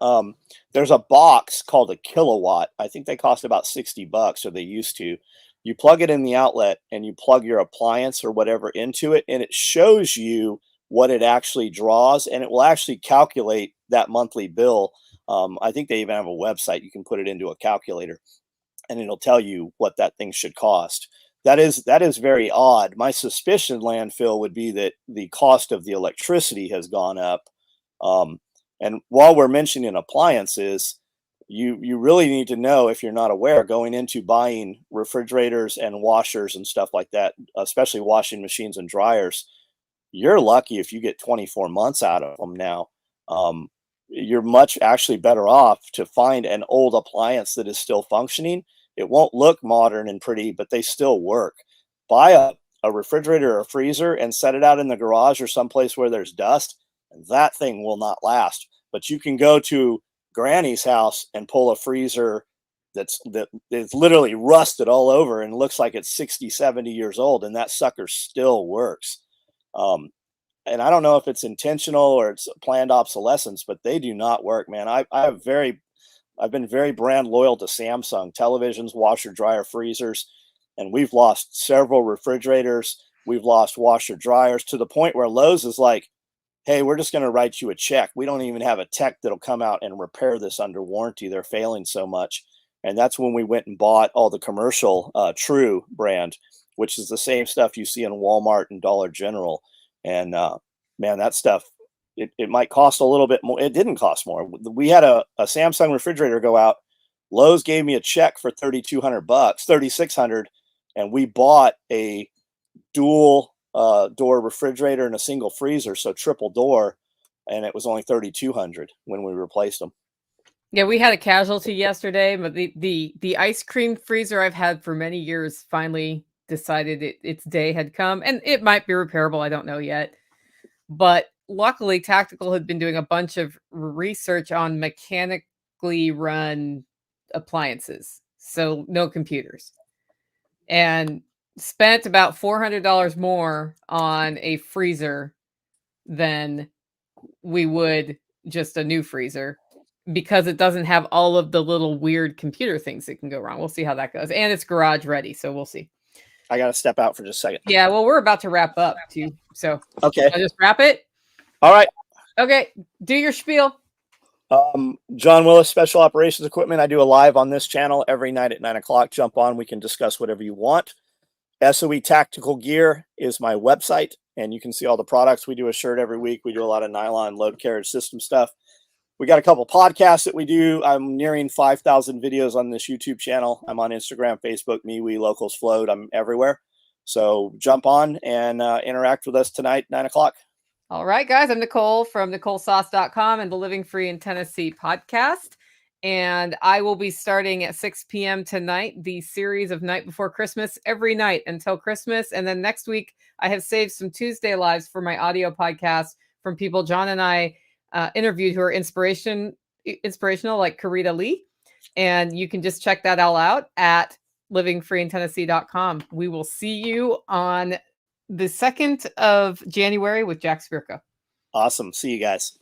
There's a box called a kilowatt. I think they cost about $60, or they used to. You plug it in the outlet and you plug your appliance or whatever into it, and it shows you what it actually draws, and it will actually calculate that monthly bill. I think they even have a website. You can put it into a calculator, and it'll tell you what that thing should cost. That is very odd. My suspicion, landfill, would be that the cost of the electricity has gone up. And while we're mentioning appliances, you really need to know, if you're not aware, going into buying refrigerators and washers and stuff like that, especially washing machines and dryers, you're lucky if you get 24 months out of them now. You're much actually better off to find an old appliance that is still functioning. It won't look modern and pretty, but they still work. Buy a refrigerator or a freezer and set it out in the garage or someplace where there's dust, and that thing will not last. But you can go to Granny's house and pull a freezer that is literally rusted all over and looks like it's 60, 70 years old, and that sucker still works. And I don't know if it's intentional or it's planned obsolescence, but they do not work, man. I've been very brand loyal to Samsung televisions, washer, dryer, freezers, and we've lost several refrigerators. We've lost washer dryers, to the point where Lowe's is like, hey, we're just going to write you a check. We don't even have a tech that'll come out and repair this under warranty. They're failing so much. And that's when we went and bought all the commercial True brand, which is the same stuff you see in Walmart and Dollar General. And man, that stuff, it might cost a little bit more. It didn't cost more. We had a Samsung refrigerator go out. Lowe's gave me a check for $3,200, $3,600, and we bought a dual door refrigerator and a single freezer, so triple door, and it was only $3,200 when we replaced them. Yeah, we had a casualty yesterday, but the ice cream freezer I've had for many years finally decided its day had come, and it might be repairable. I don't know yet, but luckily, Tactical had been doing a bunch of research on mechanically run appliances, so no computers, and spent about $400 more on a freezer than we would just a new freezer, because it doesn't have all of the little weird computer things that can go wrong. We'll see how that goes. And it's garage ready, so we'll see. I got to step out for just a second. Yeah, well, we're about to wrap up too. So okay, I'll just wrap it. All right. Okay, do your spiel. John Willis, Special Operations Equipment. I do a live on this channel every night at 9 o'clock. Jump on. We can discuss whatever you want. SOE Tactical Gear is my website, and you can see all the products. We do a shirt every week. We do a lot of nylon load carriage system stuff. We got a couple podcasts that we do. I'm nearing 5,000 videos on this YouTube channel. I'm on Instagram, Facebook, MeWe, Locals Float. I'm everywhere. So jump on and interact with us tonight, 9 o'clock. All right, guys. I'm Nicole from NicoleSauce.com and the Living Free in Tennessee podcast. And I will be starting at 6 p.m. tonight, the series of Night Before Christmas, every night until Christmas. And then next week, I have saved some Tuesday lives for my audio podcast from people John and I interviewed who are inspirational, like Karita Lee. And you can just check that all out at livingfreeintennessee.com. We will see you on the 2nd of January with Jack Spirko. Awesome. See you guys.